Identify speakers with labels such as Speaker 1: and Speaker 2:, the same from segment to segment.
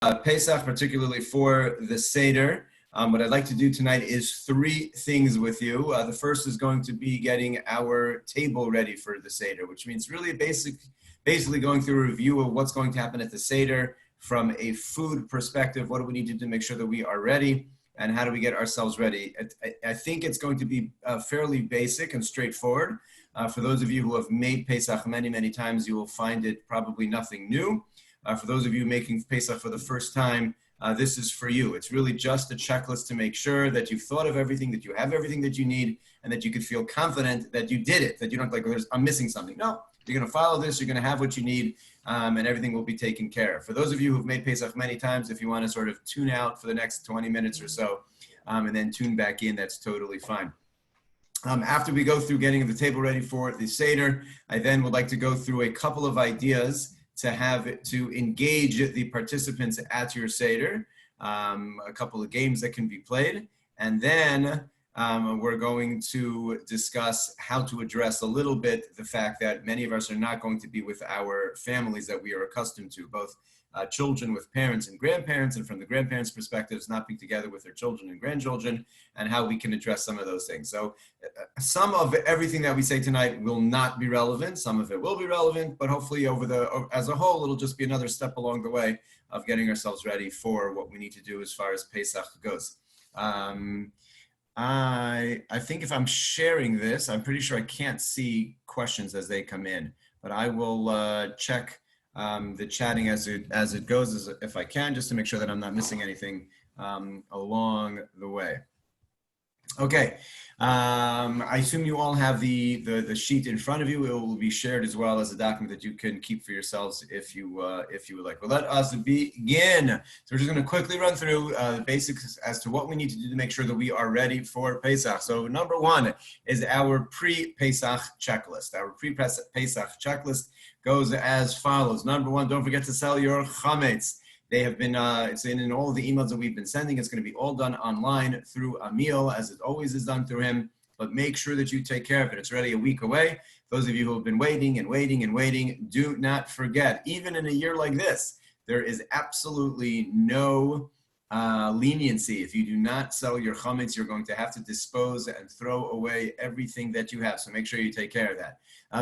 Speaker 1: Pesach, particularly for the Seder. What I'd like to do tonight is three things with you. The first is going to be getting our table ready for the Seder, which means really basically going through a review of what's going to happen at the Seder from a food perspective. What do we need to do to make sure that we are ready, and how do we get ourselves ready? I think it's going to be fairly basic and straightforward. For those of you who have made Pesach many times, you will find it probably nothing new. For those of you making Pesach for the first time, this is for you. It's really just a checklist to make sure that you've thought of everything, that you have everything that you need, and that you can feel confident that you did it, that you don't like, I'm missing something. No, you're going to follow this, you're going to have what you need, and everything will be taken care of. For those of you who've made Pesach many times, if you want to sort of tune out for the next 20 minutes or so, and then tune back in, that's totally fine. After we go through getting the table ready for the Seder, I then would like to go through a couple of ideas to engage the participants at your Seder, a couple of games that can be played, and then we're going to discuss how to address a little bit the fact that many of us are not going to be with our families that we are accustomed to, both children with parents and grandparents, and from the grandparents' perspectives, not being together with their children and grandchildren, and how we can address some of those things. So some of everything that we say tonight will not be relevant. Some of it will be relevant, but hopefully as a whole, it'll just be another step along the way of getting ourselves ready for what we need to do as far as Pesach goes. I think if I'm sharing this, I'm pretty sure I can't see questions as they come in, but I will check the chatting as it goes, if I can, just to make sure that I'm not missing anything along the way. Okay, I assume you all have the sheet in front of you. It will be shared as well as a document that you can keep for yourselves if you would like. Well, let us begin. So we're just going to quickly run through the basics as to what we need to do to make sure that we are ready for Pesach. So number one is our pre-Pesach checklist. Our pre-Pesach checklist goes as follows. Number one, don't forget to sell your chametz. They have been, it's in all of the emails that we've been sending. It's going to be all done online through Emil, as it always is done through him. But make sure that you take care of it. It's already a week away. Those of you who have been waiting, do not forget. Even in a year like this, there is absolutely no leniency. If you do not sell your chametz, you're going to have to dispose and throw away everything that you have. So make sure you take care of that.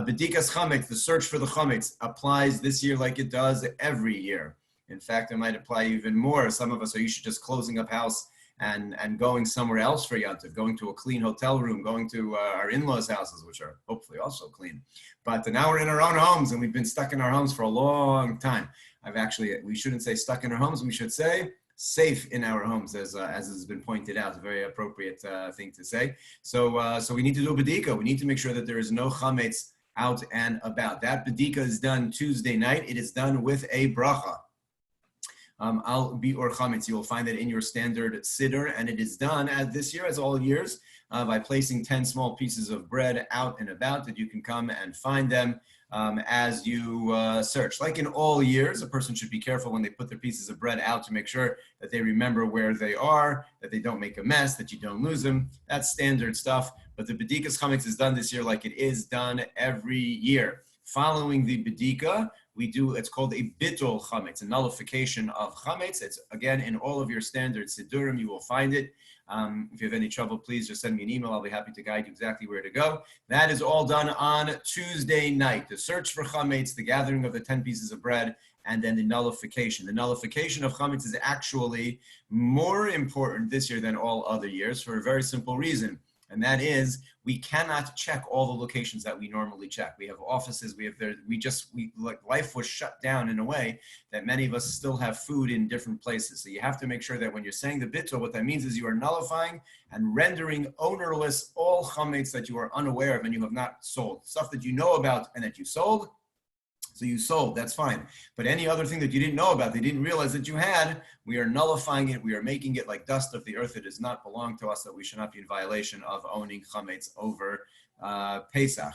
Speaker 1: Bedikas chametz, the search for the chametz, applies this year like it does every year. In fact, it might apply even more. Some of us are used to just closing up house and going somewhere else for Yontif, going to a clean hotel room, going to our in-laws' houses, which are hopefully also clean. But now we're in our own homes, and we've been stuck in our homes for a long time. We shouldn't say stuck in our homes, we should say safe in our homes, as has been pointed out, a very appropriate thing to say. So we need to do a bedika. We need to make sure that there is no chametz out and about. That bedika is done Tuesday night. It is done with a bracha. Al bi'or chametz. You will find it in your standard siddur, and it is done as this year, as all years, by placing 10 small pieces of bread out and about that you can come and find them as you search. Like in all years, a person should be careful when they put their pieces of bread out to make sure that they remember where they are, that they don't make a mess, that you don't lose them. That's standard stuff. But the bedikas chametz is done this year like it is done every year. Following the bedika, it's called a bittul chametz, a nullification of chametz. It's, again, in all of your standard siddurim, you will find it. If you have any trouble, please just send me an email. I'll be happy to guide you exactly where to go. That is all done on Tuesday night. The search for chametz, the gathering of the 10 pieces of bread, and then the nullification. The nullification of chametz is actually more important this year than all other years for a very simple reason. And that is, we cannot check all the locations that we normally check. We have offices, life was shut down in a way that many of us still have food in different places. So you have to make sure that when you're saying the bittul, what that means is you are nullifying and rendering ownerless all chametz that you are unaware of and you have not sold. Stuff that you know about and that you sold. So you sold, that's fine. But any other thing that you didn't know about, they didn't realize that you had, we are nullifying it. We are making it like dust of the earth. It does not belong to us, that we should not be in violation of owning chametz over Pesach.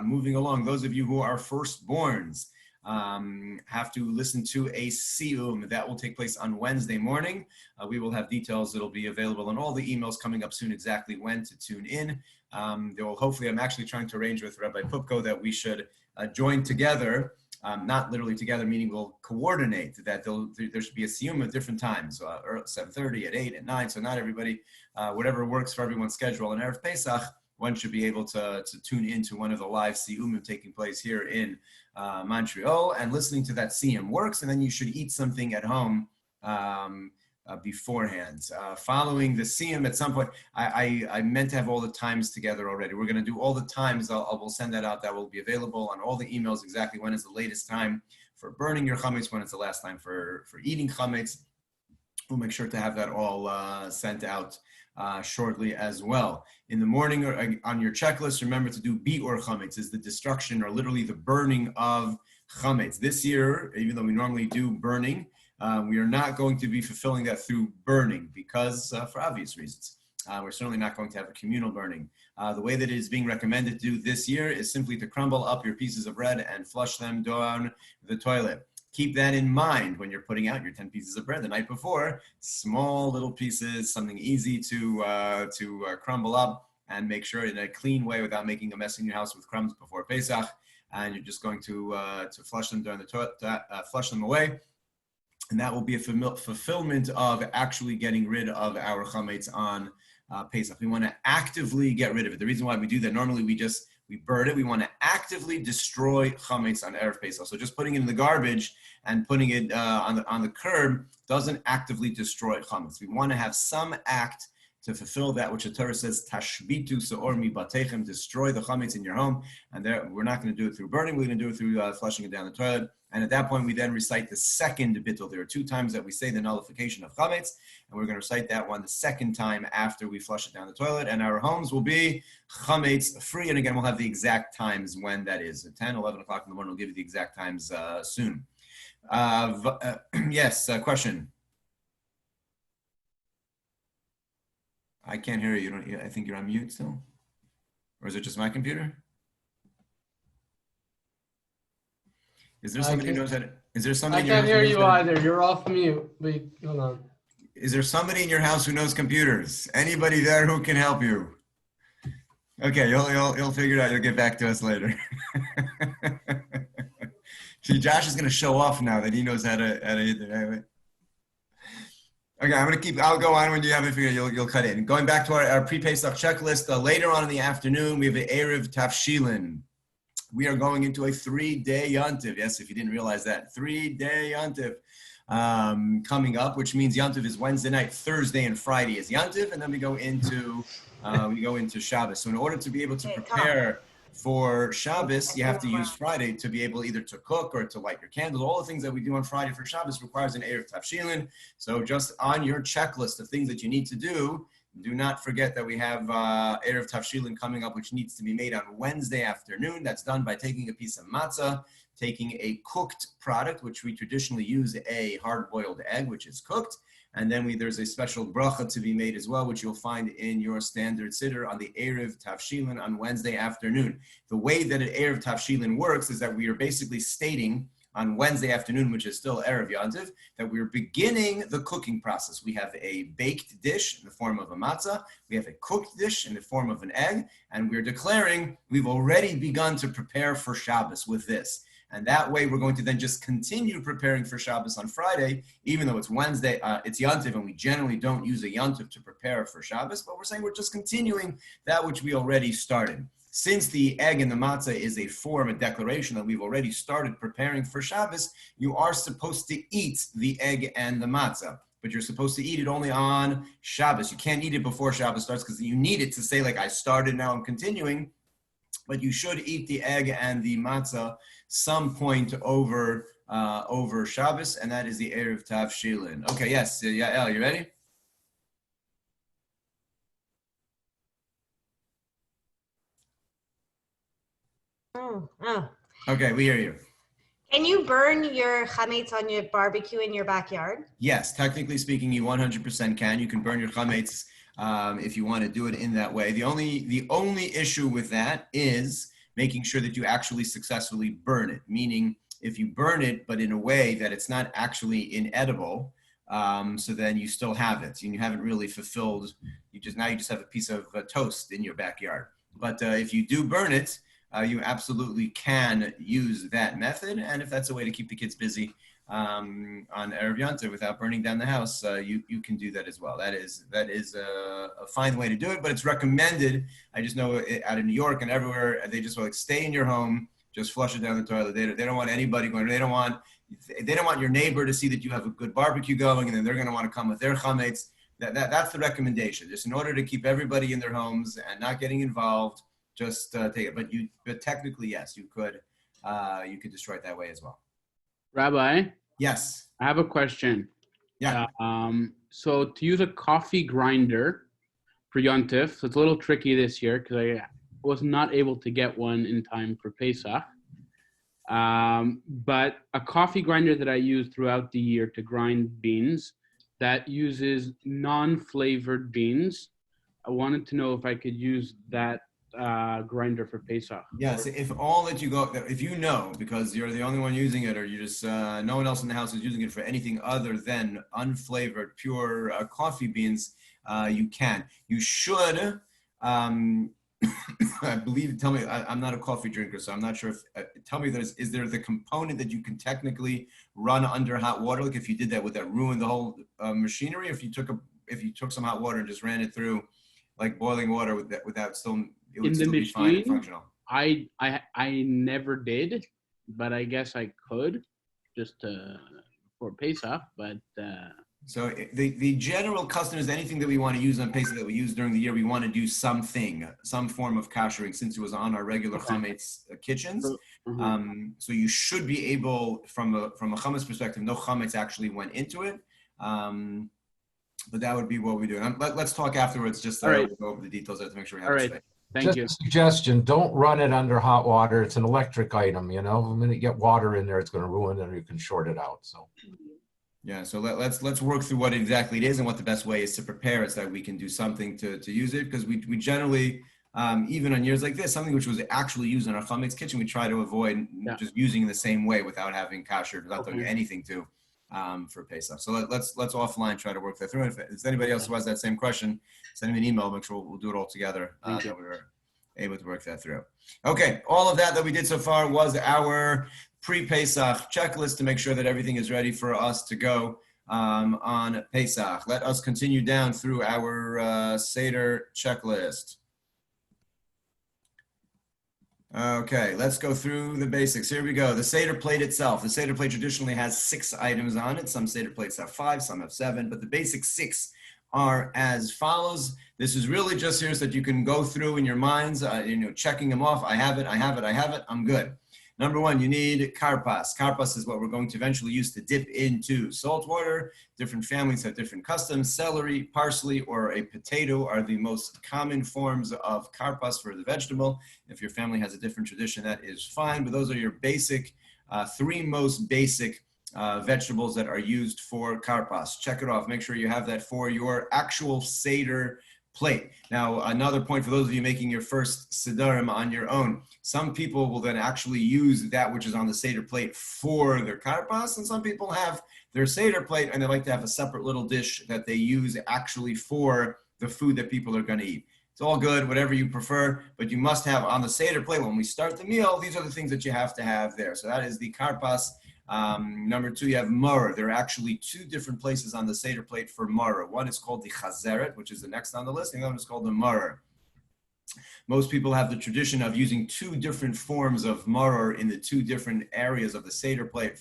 Speaker 1: Moving along, those of you who are firstborns have to listen to a siyum. That will take place on Wednesday morning. We will have details that'll be available in all the emails coming up soon, exactly when to tune in. Hopefully, I'm actually trying to arrange with Rabbi Pupko that we should join together not literally together, meaning we'll coordinate that there should be a siyum at different times, 7:30, at 8, at 9. So not everybody, whatever works for everyone's schedule. And Erev Pesach, one should be able to tune into one of the live siyumim taking place here in Montreal, and listening to that siyum works. And then you should eat something at home beforehand. Following the siyum at some point, I meant to have all the times together already. We're going to do all the times. We'll send that out. That will be available on all the emails, exactly when is the latest time for burning your chametz, when is the last time for eating chametz. We'll make sure to have that all sent out shortly as well. In the morning, or on your checklist, remember to do bi'ur chametz, is the destruction or literally the burning of chametz. This year, even though we normally do burning, we are not going to be fulfilling that through burning because for obvious reasons. We're certainly not going to have a communal burning. The way that it is being recommended to do this year is simply to crumble up your pieces of bread and flush them down the toilet. Keep that in mind when you're putting out your 10 pieces of bread the night before. Small little pieces, something easy to crumble up, and make sure in a clean way without making a mess in your house with crumbs before Pesach. And you're just going to flush them down the toilet, flush them away. And that will be a fulfillment of actually getting rid of our chametz on Pesach. We want to actively get rid of it. The reason why we do that, normally we burn it. We want to actively destroy chametz on Erev Pesach. So just putting it in the garbage and putting it on the curb doesn't actively destroy chametz. We want to have some act to fulfill that which the Torah says, tashbitu se'or mibatechem, destroy the chametz in your home. And there, we're not going to do it through burning. We're going to do it through flushing it down the toilet. And at that point, we then recite the second bittul. There are 2 times that we say the nullification of chametz, and we're going to recite that one the second time after we flush it down the toilet. And our homes will be chametz free. And again, we'll have the exact times when that is. At 10, 11 o'clock in the morning, we'll give you the exact times soon. Yes, question. I can't hear you. I think you're on mute still. Or is it just my computer? Is there somebody who knows how to? Is there somebody?
Speaker 2: I can't hear you either. You're off mute. Wait, hold on.
Speaker 1: Is there somebody in your house who knows computers? Anybody there who can help you? Okay, you'll figure it out. You'll get back to us later. See, Josh is going to show off now that he knows how to hit it. Right? Okay, I'll go on when you have it figured. You'll cut in. Going back to our pre-Pesach checklist. Later on in the afternoon, we have an Erev Tafshilin. We are going into a 3-day Yontiv. Yes, if you didn't realize that, 3-day Yontiv coming up, which means Yontiv is Wednesday night, Thursday, and Friday is Yontiv, and then we go into Shabbos. So in order to be able to prepare for Shabbos, you have to use Friday to be able either to cook or to light your candles. All the things that we do on Friday for Shabbos requires an Erev Tafshilin. So just on your checklist of things that you need to do not forget that we have Erev Tafshilin coming up, which needs to be made on Wednesday afternoon. That's done by taking a piece of matzah, taking a cooked product, which we traditionally use a hard-boiled egg, which is cooked, and then there's a special bracha to be made as well, which you'll find in your standard siddur on the Erev Tafshilin on Wednesday afternoon. The way that an Erev Tafshilin works is that we are basically stating on Wednesday afternoon, which is still Erev Yontiv, that we're beginning the cooking process. We have a baked dish in the form of a matzah, we have a cooked dish in the form of an egg, and we're declaring we've already begun to prepare for Shabbos with this. And that way we're going to then just continue preparing for Shabbos on Friday, even though it's Wednesday, it's Yontiv, and we generally don't use a Yontiv to prepare for Shabbos, but we're saying we're just continuing that which we already started. Since the egg and the matzah is a form, a declaration that we've already started preparing for Shabbos, you are supposed to eat the egg and the matzah, but you're supposed to eat it only on Shabbos. You can't eat it before Shabbos starts because you need it to say, like, I started, now I'm continuing, but you should eat the egg and the matzah some point over Shabbos, and that is the Erev Tafshilin. Okay, yes, Yael, you ready?
Speaker 3: Oh.
Speaker 1: Okay, we hear you.
Speaker 3: Can you burn your chametz on your barbecue in your backyard?
Speaker 1: Yes, technically speaking, you 100% can. You can burn your chametz if you want to do it in that way. The only issue with that is making sure that you actually successfully burn it. Meaning, if you burn it, but in a way that it's not actually inedible, so then you still have it, and you haven't really fulfilled. You just have a piece of toast in your backyard. But if you do burn it, you absolutely can use that method. And if that's a way to keep the kids busy on Erev Yontif without burning down the house, you can do that as well. That is a fine way to do it, but it's recommended. I just know out of New York and everywhere, they just like stay in your home, just flush it down the toilet. They don't want anybody going. They don't want your neighbor to see that you have a good barbecue going, and then they're going to want to come with their chametz. That's the recommendation. Just in order to keep everybody in their homes and not getting involved, just take it. But technically, yes, you could destroy it that way as well.
Speaker 4: Rabbi?
Speaker 1: Yes.
Speaker 4: I have a question.
Speaker 1: Yeah.
Speaker 4: So to use a coffee grinder for Yontif, so it's a little tricky this year because I was not able to get one in time for Pesach. But a coffee grinder that I use throughout the year to grind beans that uses non-flavored beans. I wanted to know if I could use that grinder for Pesach.
Speaker 1: Yes, if you know, because you're the only one using it, or you just no one else in the house is using it for anything other than unflavored, pure coffee beans, you can. You should. I believe. Tell me, I'm not a coffee drinker, so I'm not sure. Tell me, is there the component that you can technically run under hot water? Like if you did that, would that ruin the whole machinery? If you took some hot water and just ran it through, like boiling water, without still. It would still be fine and functional.
Speaker 4: I never did, but I guess I could just for Pesach. But
Speaker 1: so the general custom is anything that we want to use on Pesach that we use during the year, we want to do some form of kashering, since it was on our regular chametz kitchens. So you should be able, from a chametz perspective, no chametz actually went into it. But that would be what we do. Let's talk afterwards. Just we'll go over the details to make sure we have it straight.
Speaker 4: Thank you.
Speaker 5: Just a suggestion, don't run it under hot water. It's an electric item, The minute you get water in there, it's going to ruin it, or you can short it out. So,
Speaker 1: yeah, so let's work through what exactly it is and what the best way is to prepare it so that we can do something to use it, because we generally, even on years like this, something which was actually used in our chametz kitchen, we try to avoid just using the same way without having kasher, without doing anything to for Pesach. So let's offline try to work that through. If there's anybody else who has that same question, send me an email. Make sure we'll do it all together. That we were able to work that through. Okay, all of that we did so far was our pre-Pesach checklist to make sure that everything is ready for us to go on Pesach. Let us continue down through our Seder checklist. Okay, let's go through the basics. Here we go. The Seder plate itself. The Seder plate traditionally has 6 items on it. Some Seder plates have 5, some have 7, but the basic 6 are as follows. This is really just here so that you can go through in your minds, checking them off. I have it, I'm good. Number 1, you need karpas. Karpas is what we're going to eventually use to dip into salt water. Different families have different customs. Celery, parsley, or a potato are the most common forms of karpas for the vegetable. If your family has a different tradition, that is fine, but those are your basic, 3 most basic vegetables that are used for karpas. Check it off. Make sure you have that for your actual Seder plate. Now, another point for those of you making your first Sedarim on your own, some people will then actually use that which is on the Seder plate for their karpas, and some people have their Seder plate and they like to have a separate little dish that they use actually for the food that people are going to eat. It's all good, whatever you prefer, but you must have on the Seder plate, when we start the meal, these are the things that you have to have there. So that is the karpas. Number 2, you have maror. There are actually 2 different places on the Seder plate for maror. One is called the chazeret, which is the next on the list, and the other one is called the maror. Most people have the tradition of using 2 different forms of maror in the 2 different areas of the Seder plate.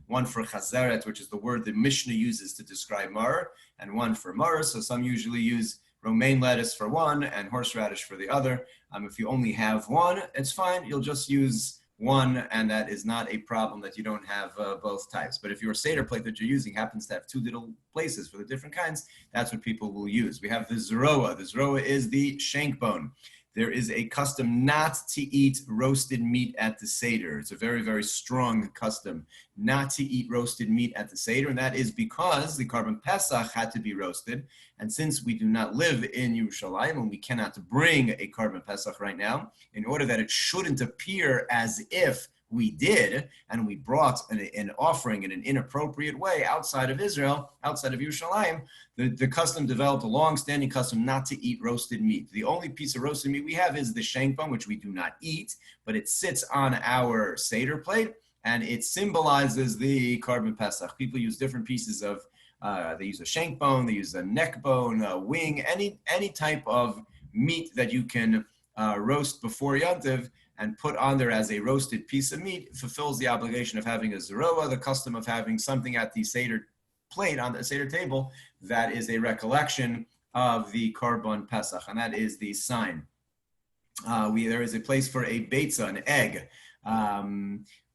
Speaker 1: One for chazeret, which is the word the Mishnah uses to describe maror, and one for maror. So some usually use romaine lettuce for one and horseradish for the other. If you only have one, it's fine. You'll just use one, and that is not a problem that you don't have both types. But if your Seder plate that you're using happens to have 2 little places for the different kinds, that's what people will use. We have the zroa. The zroa is the shank bone. There is a custom not to eat roasted meat at the Seder. It's a very, very strong custom not to eat roasted meat at the Seder, and that is because the Korban Pesach had to be roasted. And since we do not live in Yerushalayim and we cannot bring a Korban Pesach right now, in order that it shouldn't appear as if we did, and we brought an offering in an inappropriate way outside of Israel, outside of Yerushalayim, the custom developed, a long-standing custom not to eat roasted meat. The only piece of roasted meat we have is the shank bone, which we do not eat, but it sits on our Seder plate, and it symbolizes the Korban Pesach. People use different pieces of, they use a shank bone, they use a neck bone, a wing, any type of meat that you can roast before Yontiv and put on there as a roasted piece of meat fulfills the obligation of having a zeroah, the custom of having something at the Seder plate, on the Seder table, that is a recollection of the Korban Pesach, and that is the sign. There is a place for a beitza, an egg.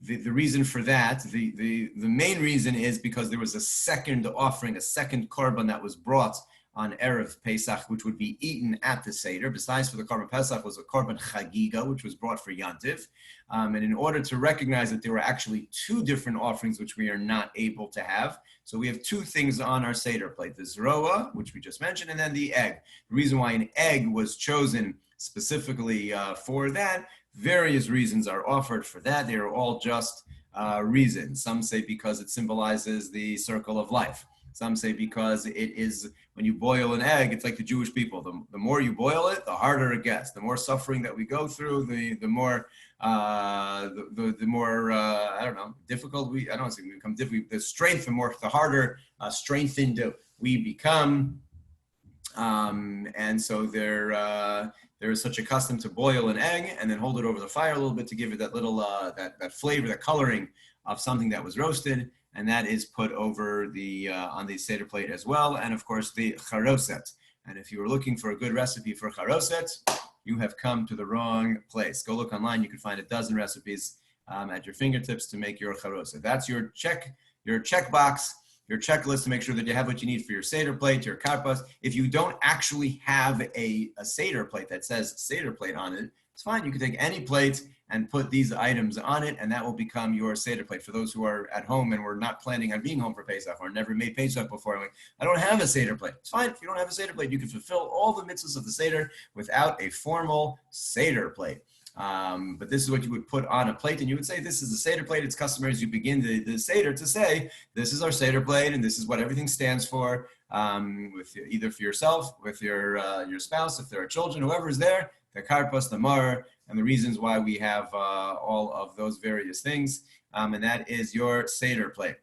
Speaker 1: The reason for that, the main reason is because there was a second offering, a second korban that was brought on Erev Pesach, which would be eaten at the Seder. Besides for the Korban Pesach was a Korban Chagiga, which was brought for Yantiv. And in order to recognize that there were actually two different offerings, which we are not able to have, so we have two things on our Seder plate, the Zeroah, which we just mentioned, and then the egg. The reason why an egg was chosen specifically for that, various reasons are offered for that. They are all just reasons. Some say because it symbolizes the circle of life. Some say because it is, when you boil an egg, it's like the Jewish people. The more you boil it, the harder it gets. The more suffering that we go through, the more I don't know, difficult we, I don't want to say we become difficult, the strength, the harder strengthened we become. And so there is such a custom to boil an egg and then hold it over the fire a little bit to give it that little, that flavor, that coloring of something that was roasted. And that is put over the on the Seder plate as well. And of course, the charoset. And if you were looking for a good recipe for charoset, you have come to the wrong place. Go look online. You can find a dozen recipes at your fingertips to make your charoset. That's your checkbox, your checklist to make sure that you have what you need for your Seder plate, your karpas. If you don't actually have a Seder plate that says Seder plate on it, it's fine. You can take any plate and put these items on it, and that will become your Seder plate. For those who are at home and were not planning on being home for Pesach or never made Pesach before, I'm like, I don't have a Seder plate. It's fine. If you don't have a Seder plate, you can fulfill all the mitzvahs of the Seder without a formal Seder plate. But this is what you would put on a plate, and you would say, this is a Seder plate. It's customary as you begin the Seder to say, this is our Seder plate, and this is what everything stands for, with either for yourself, with your spouse, if there are children, whoever is there, the karpas, the mar, and the reasons why we have all of those various things, and that is your Seder plate.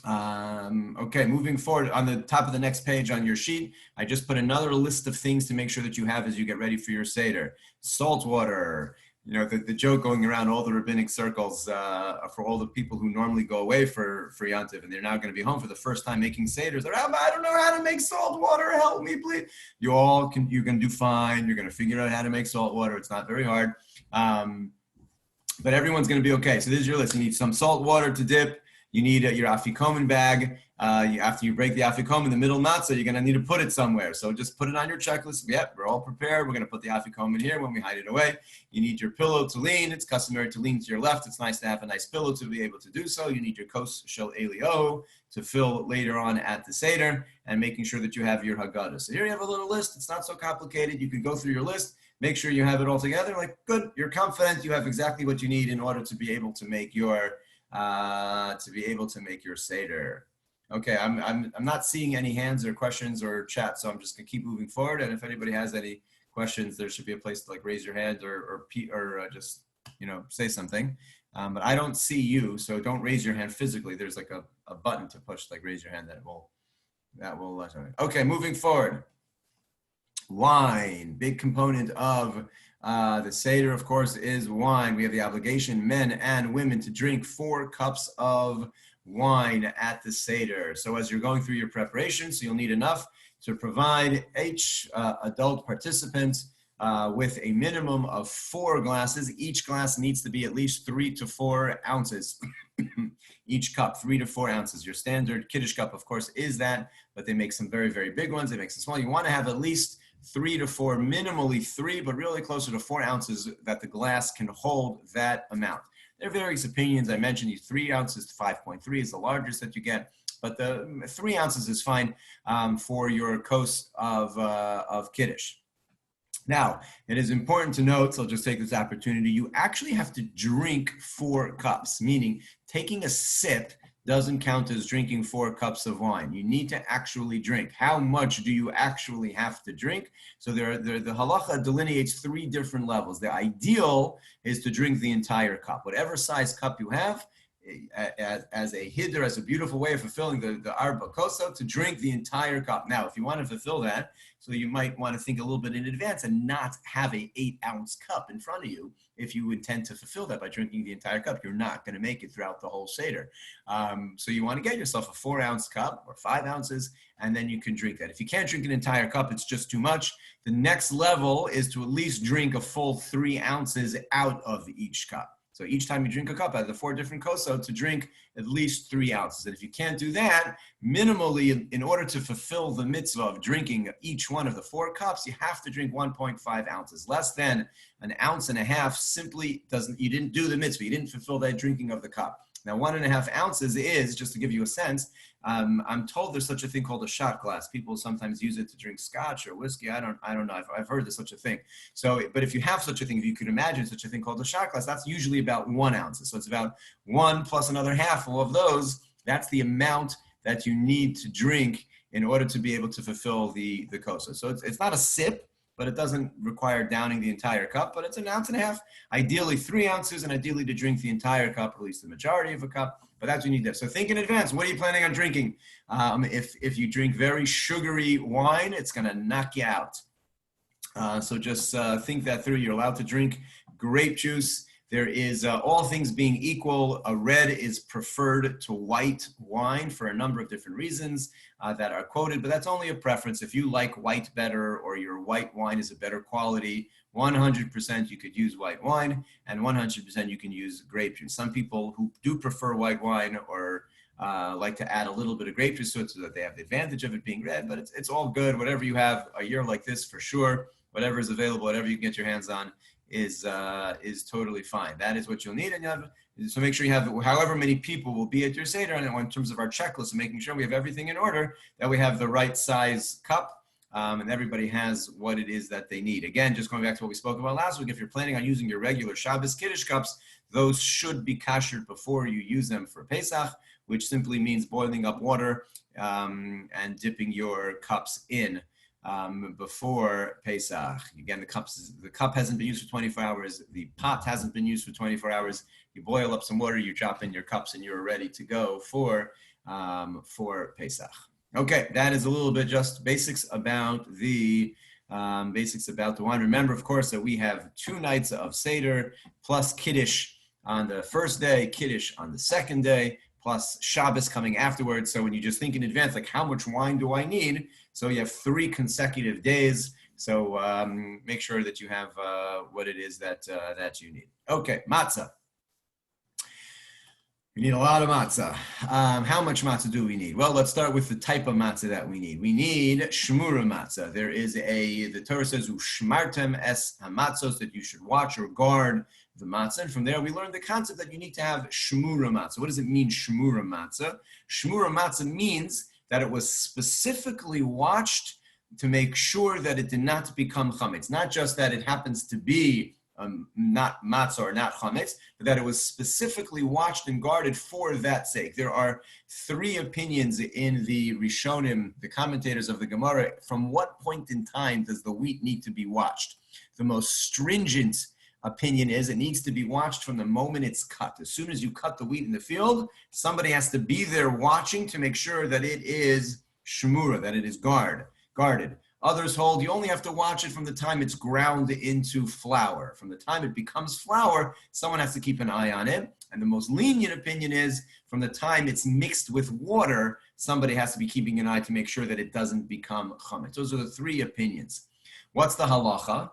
Speaker 1: Okay, moving forward, on the top of the next page on your sheet, I just put another list of things to make sure that you have as you get ready for your Seder. Salt water, you know, the joke going around all the rabbinic circles for all the people who normally go away for Yantiv, and they're now going to be home for the first time making Seders. They're, I don't know how to make salt water, help me, please. You're going to do fine. You're going to figure out how to make salt water. It's not very hard. But everyone's going to be okay. So this is your list. You need some salt water to dip. You need your afikomen bag. After you break the afikomen, the middle matzah, you're going to need to put it somewhere. So just put it on your checklist. Yep, we're all prepared. We're going to put the afikomen here when we hide it away. You need your pillow to lean. It's customary to lean to your left. It's nice to have a nice pillow to be able to do so. You need your kos shel elio to fill later on at the Seder, and making sure that you have your Haggadah. So here you have a little list. It's not so complicated. You can go through your list, make sure you have it all together. Like, good, you're confident you have exactly what you need in order to be able to make your Seder. Okay, I'm not seeing any hands or questions or chat, so I'm just gonna keep moving forward. And if anybody has any questions, there should be a place to like raise your hand or just, you know, say something. But I don't see you, so don't raise your hand physically. There's like a button to push, like raise your hand, that will. Okay, moving forward. Wine, big component of the Seder, of course, is wine. We have the obligation, men and women, to drink 4 cups of wine at the Seder. So as you're going through your preparation, so you'll need enough to provide each adult participant with a minimum of 4 glasses. Each glass needs to be at least 3 to 4 ounces. Each cup, 3 to 4 ounces. Your standard Kiddush cup, of course, is that, but they make some very, very big ones. They make some small. You want to have at least 3 to 4, minimally 3, but really closer to 4 ounces that the glass can hold that amount. There are various opinions. I mentioned 3 ounces to 5.3 is the largest that you get, but the 3 ounces is fine for your kos of Kiddush. Now, it is important to note, so I'll just take this opportunity, you actually have to drink 4 cups, meaning taking a sip doesn't count as drinking 4 cups of wine. You need to actually drink. How much do you actually have to drink? So the halacha delineates 3 different levels. The ideal is to drink the entire cup. Whatever size cup you have, as a hiddur, as a beautiful way of fulfilling the arba koso, to drink the entire cup. Now, if you want to fulfill that, so you might want to think a little bit in advance and not have a 8-ounce cup in front of you. If you intend to fulfill that by drinking the entire cup, you're not going to make it throughout the whole Seder. So you want to get yourself a 4-ounce cup or 5 ounces, and then you can drink that. If you can't drink an entire cup, it's just too much. The next level is to at least drink a full 3 ounces out of each cup. So each time you drink a cup out of the 4 different koso, to drink at least 3 ounces. And if you can't do that, minimally, in order to fulfill the mitzvah of drinking each one of the 4 cups, you have to drink 1.5 ounces. Less than 1.5 ounces simply doesn't, you didn't do the mitzvah. You didn't fulfill that drinking of the cup. Now, 1.5 ounces is, just to give you a sense, I'm told there's such a thing called a shot glass. People sometimes use it to drink scotch or whiskey. I don't know. I've heard there's such a thing. So, but if you have such a thing, if you could imagine such a thing called a shot glass, that's usually about 1 ounce. So it's about 1 plus another half of those. That's the amount that you need to drink in order to be able to fulfill the kosa. So it's not a sip, but it doesn't require downing the entire cup, but it's 1.5 ounces, ideally 3 ounces, and ideally to drink the entire cup, or at least the majority of a cup, but that's what you need there. So think in advance, what are you planning on drinking? If you drink very sugary wine, it's gonna knock you out. So just think that through. You're allowed to drink grape juice. There is, all things being equal, a red is preferred to white wine for a number of different reasons that are quoted, but that's only a preference. If you like white better, or your white wine is a better quality, 100% you could use white wine, and 100% you can use grape juice. Some people who do prefer white wine or like to add a little bit of grape juice to it so that they have the advantage of it being red, but it's all good. Whatever you have a year like this, for sure, whatever is available, whatever you can get your hands on, is totally fine. That is what you'll need, and you have, so make sure you have however many people will be at your Seder, and in terms of our checklist, and making sure we have everything in order, that we have the right size cup, and everybody has what it is that they need. Again, just going back to what we spoke about last week, if you're planning on using your regular Shabbos Kiddush cups, those should be kashered before you use them for Pesach, which simply means boiling up water and dipping your cups in before Pesach. Again, the cup hasn't been used for 24 hours. The pot hasn't been used for 24 hours. You boil up some water, you drop in your cups, and you're ready to go for Pesach. Okay, that is a little bit just basics about the wine. Remember, of course, that we have 2 nights of Seder plus Kiddush on the first day, Kiddush on the second day, plus Shabbos coming afterwards. So when you just think in advance, like, how much wine do I need? So you have 3 consecutive days. So make sure that you have what it is that you need. Okay, matzah. We need a lot of matzah. How much matzah do we need? Well, let's start with the type of matzah that we need. We need shmura matzah. There is the Torah says, ushmartem es hamatzos, that you should watch or guard the matzah. And from there, we learned the concept that you need to have shmura matzah. What does it mean, shmura matzah? Shmura matzah means that it was specifically watched to make sure that it did not become chametz. Not just that it happens to be not matzah or not chametz, but that it was specifically watched and guarded for that sake. There are 3 opinions in the Rishonim, the commentators of the Gemara. From what point in time does the wheat need to be watched? The most stringent opinion is it needs to be watched from the moment it's cut. As soon as you cut the wheat in the field, somebody has to be there watching to make sure that it is shmura, that it is guarded. Others hold you only have to watch it from the time it's ground into flour. From the time it becomes flour, someone has to keep an eye on it. And the most lenient opinion is from the time it's mixed with water, somebody has to be keeping an eye to make sure that it doesn't become chametz. Those are the 3 opinions. What's the halacha?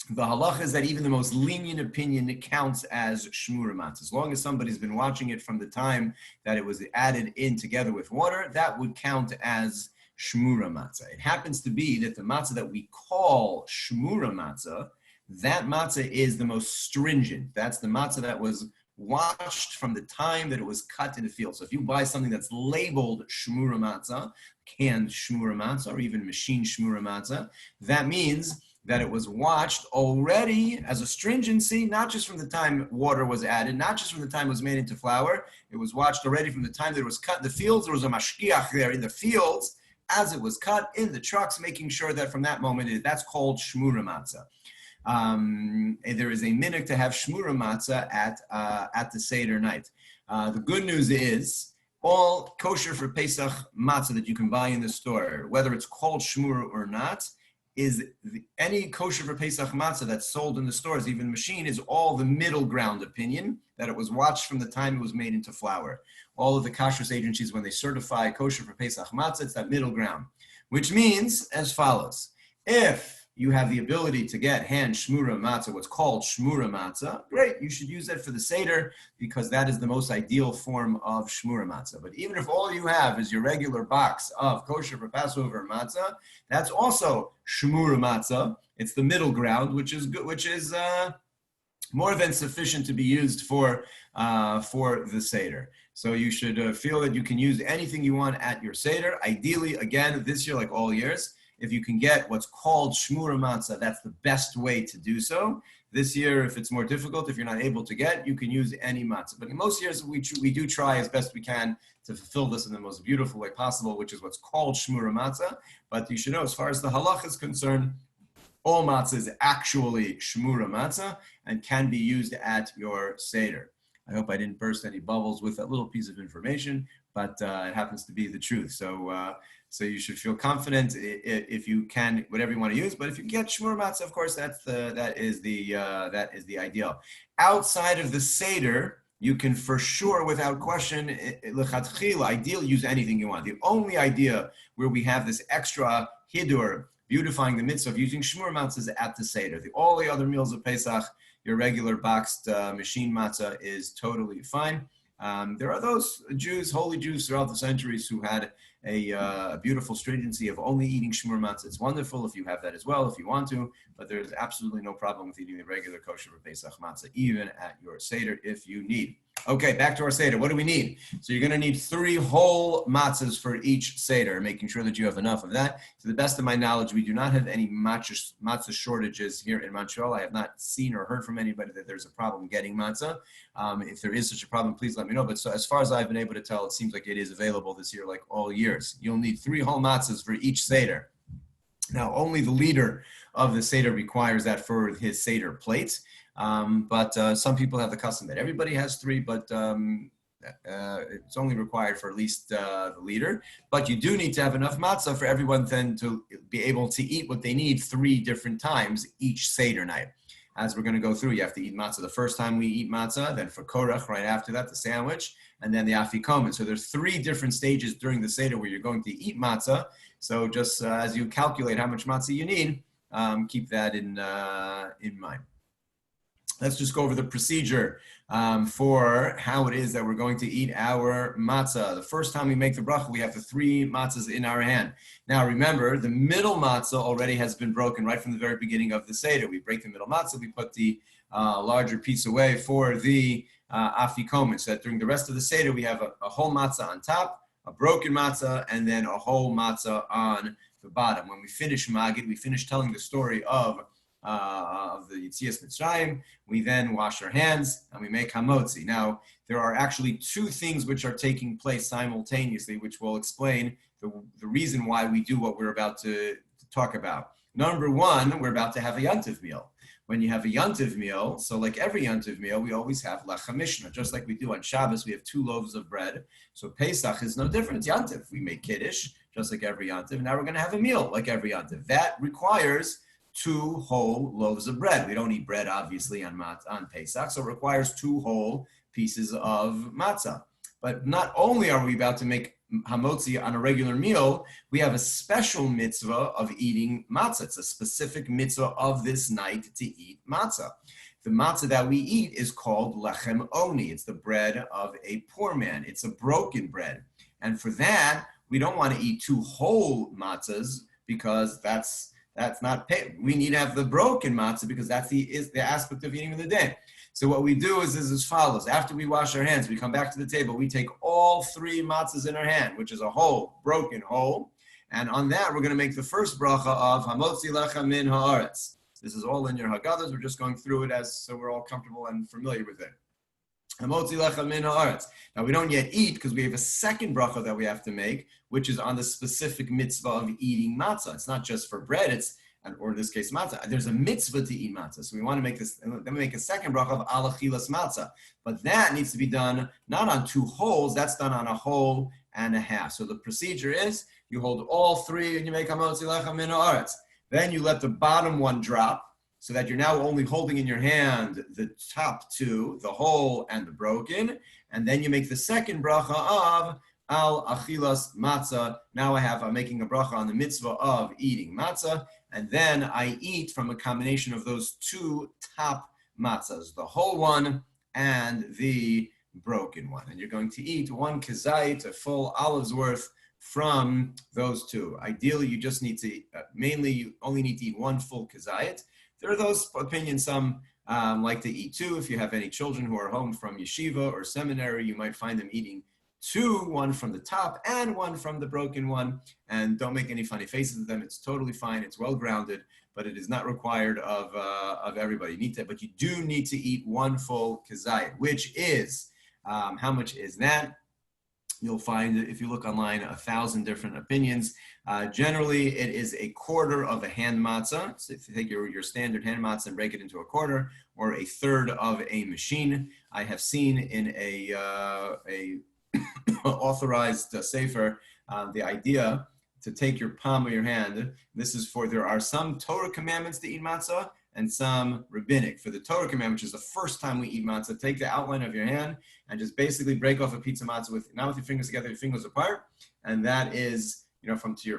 Speaker 1: The halacha is that even the most lenient opinion counts as shmura matzah. As long as somebody's been watching it from the time that it was added in together with water, that would count as shmura matzah. It happens to be that the matzah that we call shmura matzah, that matzah is the most stringent. That's the matzah that was watched from the time that it was cut in the field. So if you buy something that's labeled shmura matzah, canned shmura matzah, or even machine shmura matzah, that means that it was watched already as a stringency, not just from the time water was added, not just from the time it was made into flour. It was watched already from the time that it was cut in the fields. There was a mashkiach there in the fields as it was cut in the trucks, making sure that from that moment, that's called shmura matzah. There is a minhag to have shmura matzah at the Seder night. The good news is all kosher for Pesach matzah that you can buy in the store, whether it's called shmura or not, is any kosher for Pesach matzah that's sold in the stores, even machine, is all the middle ground opinion that it was watched from the time it was made into flour. All of the kashrus agencies, when they certify kosher for Pesach matzah, it's that middle ground, which means as follows. If you have the ability to get hand shmura matzah, what's called shmura matzah, great, you should use that for the Seder because that is the most ideal form of shmura matzah. But even if all you have is your regular box of kosher for Passover matzah, that's also shmura matzah. It's the middle ground, which is good, which is more than sufficient to be used for the Seder. So you should feel that you can use anything you want at your Seder. Ideally, again, this year, like all years, if you can get what's called shmura matzah, that's the best way to do so. This year, if it's more difficult, if you're not able to get, you can use any matzah. But in most years, we do try as best we can to fulfill this in the most beautiful way possible, which is what's called shmura matzah. But you should know, as far as the halach is concerned, all matzah is actually shmura matzah and can be used at your Seder. I hope I didn't burst any bubbles with that little piece of information, but it happens to be the truth. So you should feel confident if you can, whatever you want to use. But if you get shmura matzah, of course, that is the ideal. Outside of the Seder, you can for sure, without question, lechatchila, ideally use anything you want. The only idea where we have this extra hidur, beautifying the mitzvah of using shmura matzah, is at the Seder. All the other meals of Pesach, your regular boxed machine matzah is totally fine. There are those Jews, holy Jews throughout the centuries who had a beautiful stringency of only eating shmur matzah. It's wonderful if you have that as well, if you want to, but there's absolutely no problem with eating the regular kosher for Pesach matzah, even at your Seder if you need. Okay, back to our Seder. What do we need? So you're going to need 3 whole matzahs for each Seder, making sure that you have enough of that. To the best of my knowledge, we do not have any matzah shortages here in Montreal. I have not seen or heard from anybody that there's a problem getting matzah. If there is such a problem, please let me know. But so as far as I've been able to tell, it seems like it is available this year like all years. You'll need 3 whole matzahs for each Seder. Now, only the leader of the Seder requires that for his Seder plate. But some people have the custom that everybody has 3, but it's only required for at least the leader. But you do need to have enough matzah for everyone then to be able to eat what they need 3 different times each Seder night. As we're going to go through, you have to eat matzah the first time we eat matzah, then for korach, right after that, the sandwich, and then the afikomen. So there's 3 different stages during the Seder where you're going to eat matzah. So just as you calculate how much matzah you need, keep that in mind. Let's just go over the procedure for how it is that we're going to eat our matzah. The first time we make the bracha, we have the 3 matzahs in our hand. Now remember, the middle matzah already has been broken right from the very beginning of the Seder. We break the middle matzah, we put the larger piece away for the afikomen. So that during the rest of the Seder, we have a whole matzah on top, a broken matzah, and then a whole matzah on the bottom. When we finish Magid, we finish telling the story of the Yetzias Mitzrayim, we then wash our hands and we make hamotzi. Now, there are actually 2 things which are taking place simultaneously, which will explain the reason why we do what we're about to talk about. Number 1, we're about to have a Yontiv meal. When you have a Yontiv meal, so like every Yontiv meal, we always have lechem mishnah. Just like we do on Shabbos, we have 2 loaves of bread. So Pesach is no different. It's Yontiv. We make Kiddush, just like every Yontiv. Now we're going to have a meal like every Yontiv. That requires 2 whole loaves of bread. We don't eat bread, obviously, on Pesach, so it requires 2 whole pieces of matzah. But not only are we about to make hamotzi on a regular meal, we have a special mitzvah of eating matzah. It's a specific mitzvah of this night to eat matzah. The matzah that we eat is called lechem oni. It's the bread of a poor man. It's a broken bread. And for that, we don't want to eat 2 whole matzahs because that's not pay. We need to have the broken matzah because that's the aspect of eating of the day. So what we do is as follows. After we wash our hands, we come back to the table. We take all 3 matzahs in our hand, which is a whole, broken whole, And on that, we're going to make the first bracha of Hamotzi Lecha Min Haaretz. This is all in your Haggadahs. We're just going through it so we're all comfortable and familiar with it. Hamotzi Lecha Min Haaretz. Now, we don't yet eat because we have a second bracha that we have to make, which is on the specific mitzvah of eating matzah. It's not just for bread, or in this case, matzah. There's a mitzvah to eat matzah. So we want to make this, then we make a second bracha of al achilas matzah. But that needs to be done not on 2 holes, that's done on 1.5 holes. So the procedure is, you hold all 3 and you make hamotzi lecha min haaretz. Then you let the bottom one drop, so that you're now only holding in your hand the top 2, the whole and the broken. And then you make the second bracha of al achilas matzah. Now I'm making a bracha on the mitzvah of eating matzah. And then I eat from a combination of those 2 top matzahs, the whole one and the broken one. And you're going to eat 1 kazait, a full olive's worth, from those 2. Ideally, you just need to, mainly you only need to eat 1 full kazait. There are those opinions, some like to eat 2. If you have any children who are home from yeshiva or seminary, you might find them eating 2, 1 from the top and 1 from the broken one. And don't make any funny faces at them. It's totally fine. It's well grounded, but it is not required of everybody. But you do need to eat 1 full kazayit, which is, how much is that? You'll find, if you look online, 1,000 different opinions. Generally, it is 1/4 of a hand matzah. So if you take your standard hand matzah and break it into 1/4, or 1/3 of a machine. I have seen in a authorized sefer the idea to take your palm of your hand. This is there are some Torah commandments to eat matzah and some rabbinic. For the Torah commandment, which is the first time we eat matzah, take the outline of your hand and just basically break off a pizza matzah not with your fingers together, your fingers apart, and that is,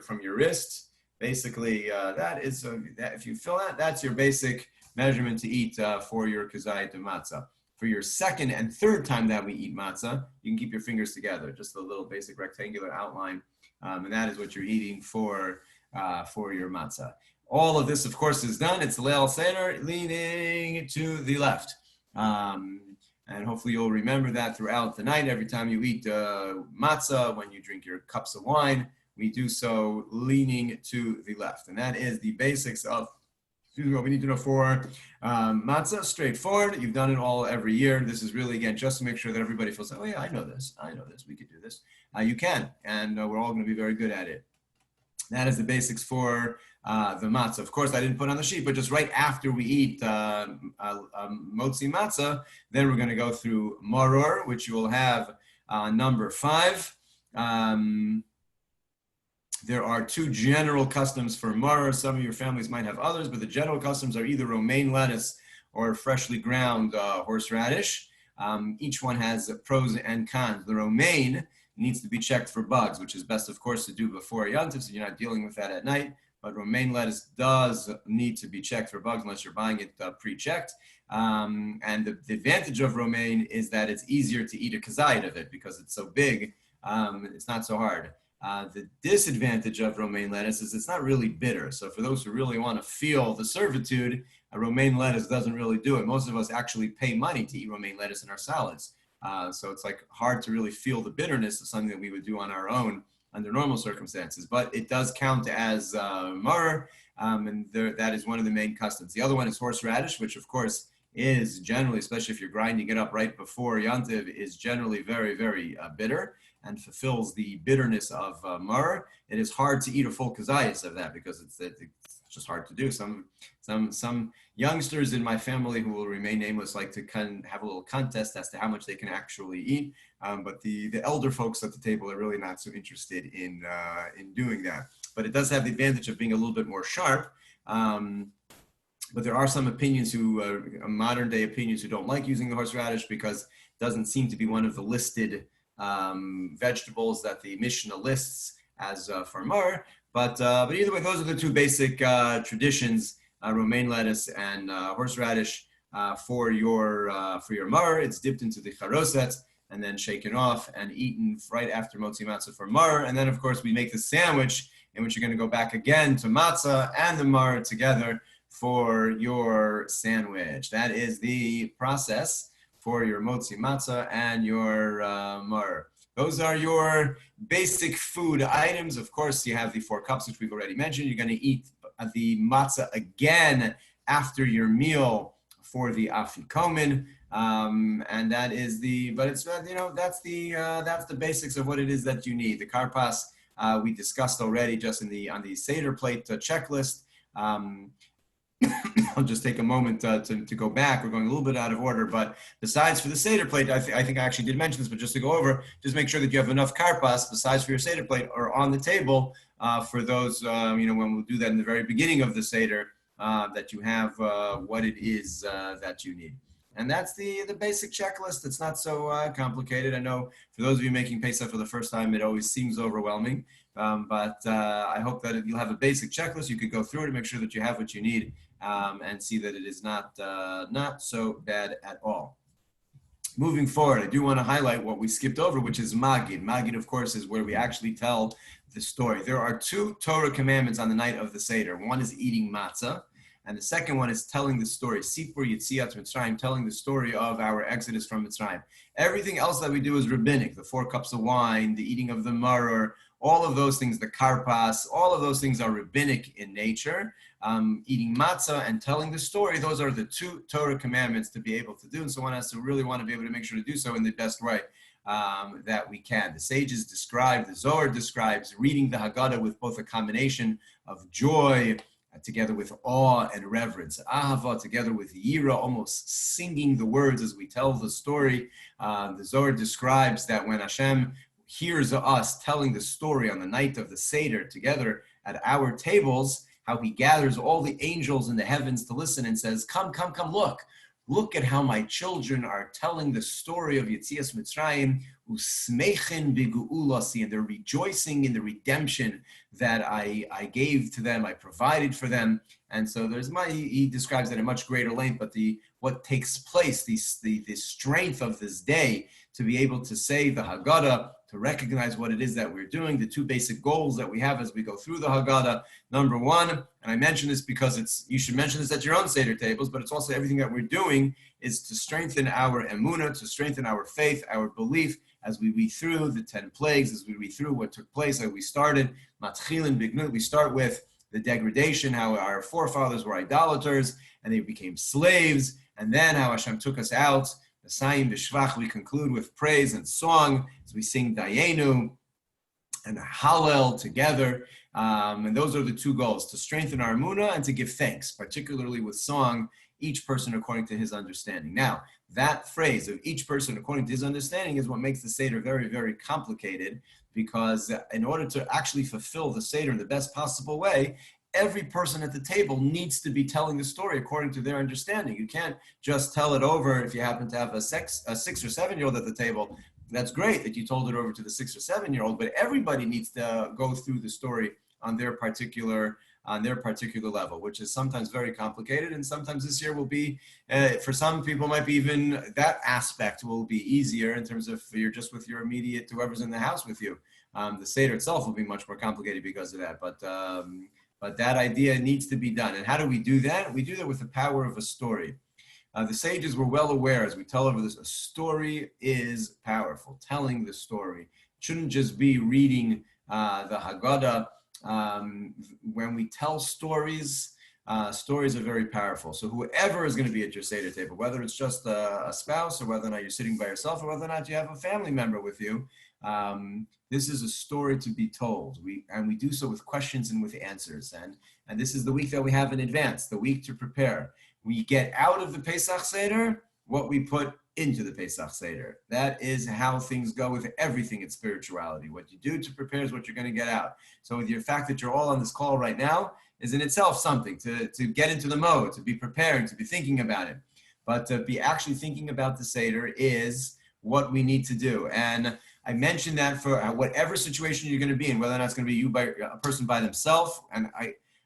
Speaker 1: from your wrist. Basically, that is if you fill that, that's your basic measurement to eat for your kazayit of matzah. For your second and third time that we eat matzah, you can keep your fingers together, just a little basic rectangular outline, and that is what you're eating for your matzah. All of this, of course, is done. It's Leil Seder, leaning to the left. And hopefully you'll remember that throughout the night. Every time you eat matzah, when you drink your cups of wine, we do so leaning to the left. And that is the basics of what we need to know for matzah. Straightforward. You've done it all every year. This is really, again, just to make sure that everybody feels, oh yeah, I know this, we could do this. You can, and we're all going to be very good at it. That is the basics for the matzah. Of course, I didn't put on the sheet, but just right after we eat motzi matzah, then we're going to go through maror, which you will have number 5. There are 2 general customs for maror. Some of your families might have others, but the general customs are either romaine lettuce or freshly ground horseradish. Each one has pros and cons. The romaine needs to be checked for bugs, which is best, of course, to do before Yantiv, so you're not dealing with that at night. But romaine lettuce does need to be checked for bugs unless you're buying it pre-checked. And the advantage of romaine is that it's easier to eat a kazayit of it because it's so big. It's not so hard. The disadvantage of romaine lettuce is it's not really bitter. So for those who really want to feel the servitude, a romaine lettuce doesn't really do it. Most of us actually pay money to eat romaine lettuce in our salads. So it's like hard to really feel the bitterness of something that we would do on our own under normal circumstances, but it does count as maror, and that is one of the main customs. The other one is horseradish, which of course is generally, especially if you're grinding it up right before Yantiv, is generally very, very bitter and fulfills the bitterness of maror. It is hard to eat a full kazayas of that because it's just hard to do. Some youngsters in my family who will remain nameless like to have a little contest as to how much they can actually eat. But the elder folks at the table are really not so interested in doing that. But it does have the advantage of being a little bit more sharp. But there are some opinions modern day opinions who don't like using the horseradish because it doesn't seem to be one of the listed vegetables that the Mishnah lists as for maror. But either way, those are the 2 basic traditions: romaine lettuce and horseradish for your maror. It's dipped into the charoset and then shaken off and eaten right after motzi matzah for maror. And then, of course, we make the sandwich in which you're going to go back again to matzah and the maror together for your sandwich. That is the process for your motzi matzah and your maror. Those are your basic food items. Of course, you have the 4 cups, which we've already mentioned. You're going to eat the matzah again after your meal for the afikomen. And that is but it's, that's the basics of what it is that you need. The karpas, we discussed already just on the Seder Plate checklist. I'll just take a moment to go back. We're going a little bit out of order, but besides for the Seder Plate, I think I actually did mention this, but just to go over, just make sure that you have enough karpas, besides for your Seder Plate, or on the table for those, when we'll do that in the very beginning of the Seder, that you have what it is that you need. And that's the basic checklist. It's not so complicated. I know for those of you making Pesach for the first time, it always seems overwhelming. But I hope that you'll have a basic checklist. You could go through it to make sure that you have what you need and see that it is not so bad at all. Moving forward, I do want to highlight what we skipped over, which is Magid. Magid, of course, is where we actually tell the story. There are 2 Torah commandments on the night of the Seder. One is eating matzah, and the second one is telling the story. Sipur Yetziat Mitzrayim, telling the story of our exodus from Mitzrayim. Everything else that we do is rabbinic. The 4 cups of wine, the eating of the maror, all of those things, the karpas, all of those things are rabbinic in nature. Eating matzah and telling the story, those are the 2 Torah commandments to be able to do. And so one has to really want to be able to make sure to do so in the best way that we can. The sages describe, the Zohar describes reading the Haggadah with both a combination of joy together with awe and reverence. Ahava together with yira, almost singing the words as we tell the story. The Zohar describes that when Hashem hears us telling the story on the night of the Seder together at our tables, how he gathers all the angels in the heavens to listen and says, come, look at how my children are telling the story of Yetzias Mitzrayim, usmeichin b'geulasi, and they're rejoicing in the redemption that I gave to them, I provided for them. And so he describes that in much greater length, but what takes place, the strength of this day to be able to say the Haggadah, to recognize what it is that we're doing, the 2 basic goals that we have as we go through the Haggadah. Number 1, and I mention this because you should mention this at your own Seder tables, but it's also everything that we're doing is to strengthen our emunah, to strengthen our faith, our belief, as we read through the 10 plagues, as we read through what took place, like we started, Matchilin Bignut, we start with the degradation, how our forefathers were idolaters, and they became slaves, and then how Hashem took us out. Sayim B'Shvach, we conclude with praise and song as we sing Dayenu and Hallel together. And those are the 2 goals, to strengthen our emunah and to give thanks, particularly with song, each person according to his understanding. Now, that phrase of each person according to his understanding is what makes the Seder very, very complicated, because in order to actually fulfill the Seder in the best possible way, every person at the table needs to be telling the story according to their understanding. You can't just tell it over if you happen to have a 6 or 7-year-old at the table. That's great that you told it over to the 6 or 7-year-old, but everybody needs to go through the story on their particular level, which is sometimes very complicated. And sometimes this year will be, for some people might be even that aspect will be easier in terms of you're just with your immediate, whoever's in the house with you. The Seder itself will be much more complicated because of that. But that idea needs to be done. And how do we do that? We do that with the power of a story. The sages were well aware, as we tell over this, a story is powerful. Telling the story. It shouldn't just be reading the Haggadah. When we tell stories, stories are very powerful. So whoever is going to be at your Seder table, whether it's just a spouse or whether or not you're sitting by yourself or whether or not you have a family member with you, this is a story to be told. We do so with questions and with answers. And this is the week that we have in advance, the week to prepare. We get out of the Pesach Seder what we put into the Pesach Seder. That is how things go with everything in spirituality. What you do to prepare is what you're going to get out. So with the fact that you're all on this call right now is in itself something to get into the mode, to be preparing, to be thinking about it. But to be actually thinking about the Seder is what we need to do. And I mentioned that for whatever situation you're going to be in, whether or not it's going to be a person by themselves. And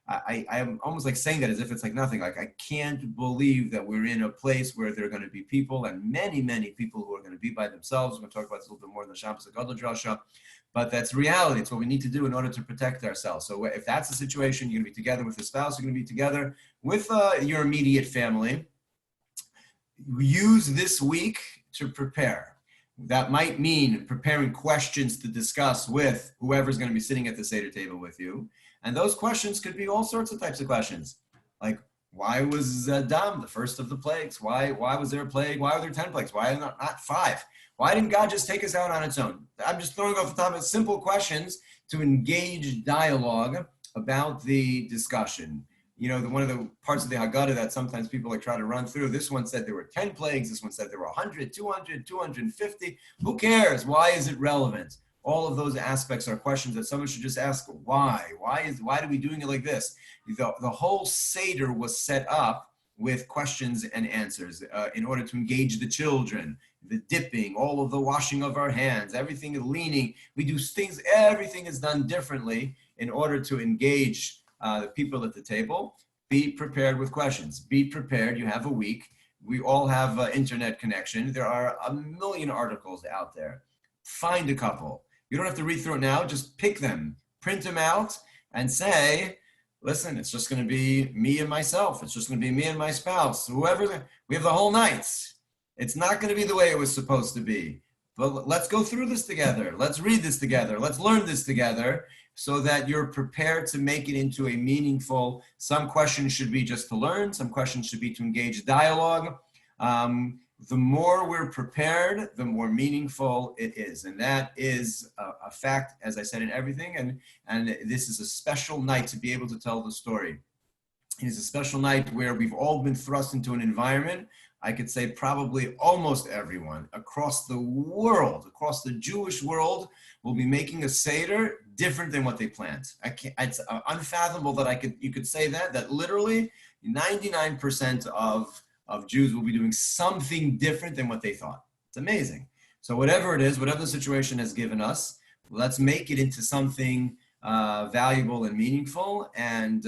Speaker 1: I'm almost like saying that as if it's like nothing. Like, I can't believe that we're in a place where there are going to be people, and many, many people who are going to be by themselves. We're going to talk about this a little bit more in the Shabbos Gadol Drasha. But that's reality. It's what we need to do in order to protect ourselves. So if that's the situation, you're going to be together with a spouse, you're going to be together with your immediate family. Use this week to prepare. That might mean preparing questions to discuss with whoever's going to be sitting at the Seder table with you. And those questions could be all sorts of types of questions. Like, why was Dam the first of the plagues? Why was there a plague? Why are there 10 plagues? Why not 5? Why didn't God just take us out on its own? I'm just throwing off the top of simple questions to engage dialogue about the discussion. You know, one of the parts of the Haggadah that sometimes people like try to run through, this one said there were 10 plagues, this one said there were 100, 200, 250. Who cares? Why is it relevant? All of those aspects are questions that someone should just ask, why? Why are we doing it like this? The whole Seder was set up with questions and answers in order to engage the children, the dipping, all of the washing of our hands, everything is leaning. We do things, everything is done differently in order to engage the people at the table. Be prepared with questions. Be prepared. You have a week. We all have internet connection. There are a million articles out there. Find a couple. You don't have to read through it now. Just pick them, print them out, and say, listen, it's just going to be me and myself. It's just going to be me and my spouse. Whoever, we have the whole night. It's not going to be the way it was supposed to be. But let's go through this together. Let's read this together. Let's learn this together so that you're prepared to make it into a meaningful, some questions should be just to learn. Some questions should be to engage dialogue. The more we're prepared, the more meaningful it is. And that is a fact, as I said, in everything. And this is a special night to be able to tell the story. It is a special night where we've all been thrust into an environment. I could say probably almost everyone across the world, across the Jewish world, will be making a Seder different than what they planned. It's unfathomable that you could say that literally 99% of Jews will be doing something different than what they thought. It's amazing. So whatever it is, whatever the situation has given us, let's make it into something valuable and meaningful, and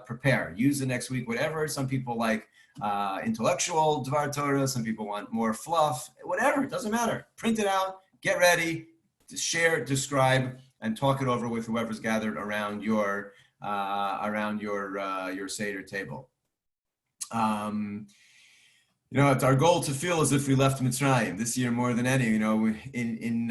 Speaker 1: prepare. Use the next week, whatever. Some people like intellectual Dvar Torah, some people want more fluff, whatever, it doesn't matter. Print it out, get ready, to share, describe, and talk it over with whoever's gathered around your Seder table. You know, it's our goal to feel as if we left Mitzrayim this year more than any. You know, in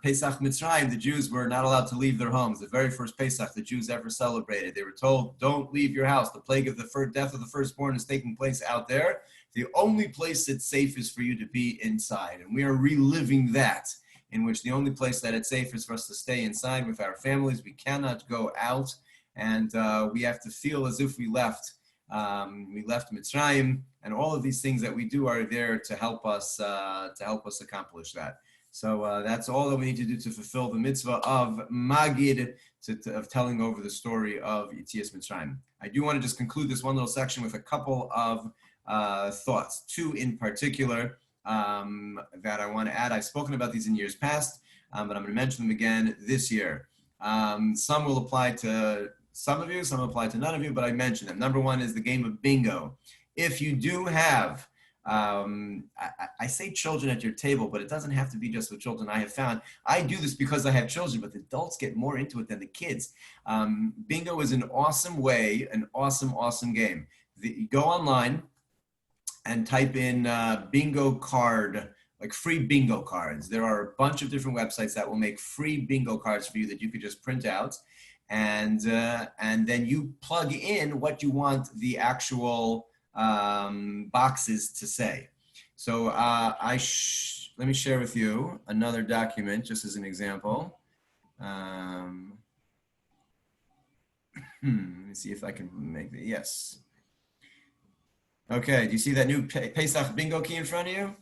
Speaker 1: Pesach Mitzrayim, the Jews were not allowed to leave their homes. The very first Pesach the Jews ever celebrated, they were told, don't leave your house. The plague of the death of the firstborn is taking place out there. The only place that's safe is for you to be inside. And we are reliving that, in which the only place that it's safe is for us to stay inside with our families. We cannot go out, and we have to feel as if we left Mitzrayim, and all of these things that we do are there to help us accomplish that. So that's all that we need to do to fulfill the mitzvah of Magid, of telling over the story of Yetzias Mitzrayim. I do want to just conclude this one little section with a couple of thoughts, two in particular that I want to add. I've spoken about these in years past, but I'm going to mention them again this year. Some will apply to some of you, some apply to none of you, but I mentioned them. Number one is the game of bingo. If you do have, I say children at your table, but it doesn't have to be just with children. I have found, I do this because I have children, but the adults get more into it than the kids. Bingo is an awesome way, an awesome game. You go online and type in bingo card, like free bingo cards. There are a bunch of different websites that will make free bingo cards for you that you could just print out. And then you plug in what you want the actual boxes to say. So let me share with you another document just as an example. Let me see if I can make it. Yes. Okay, do you see that new Pesach bingo key in front of you?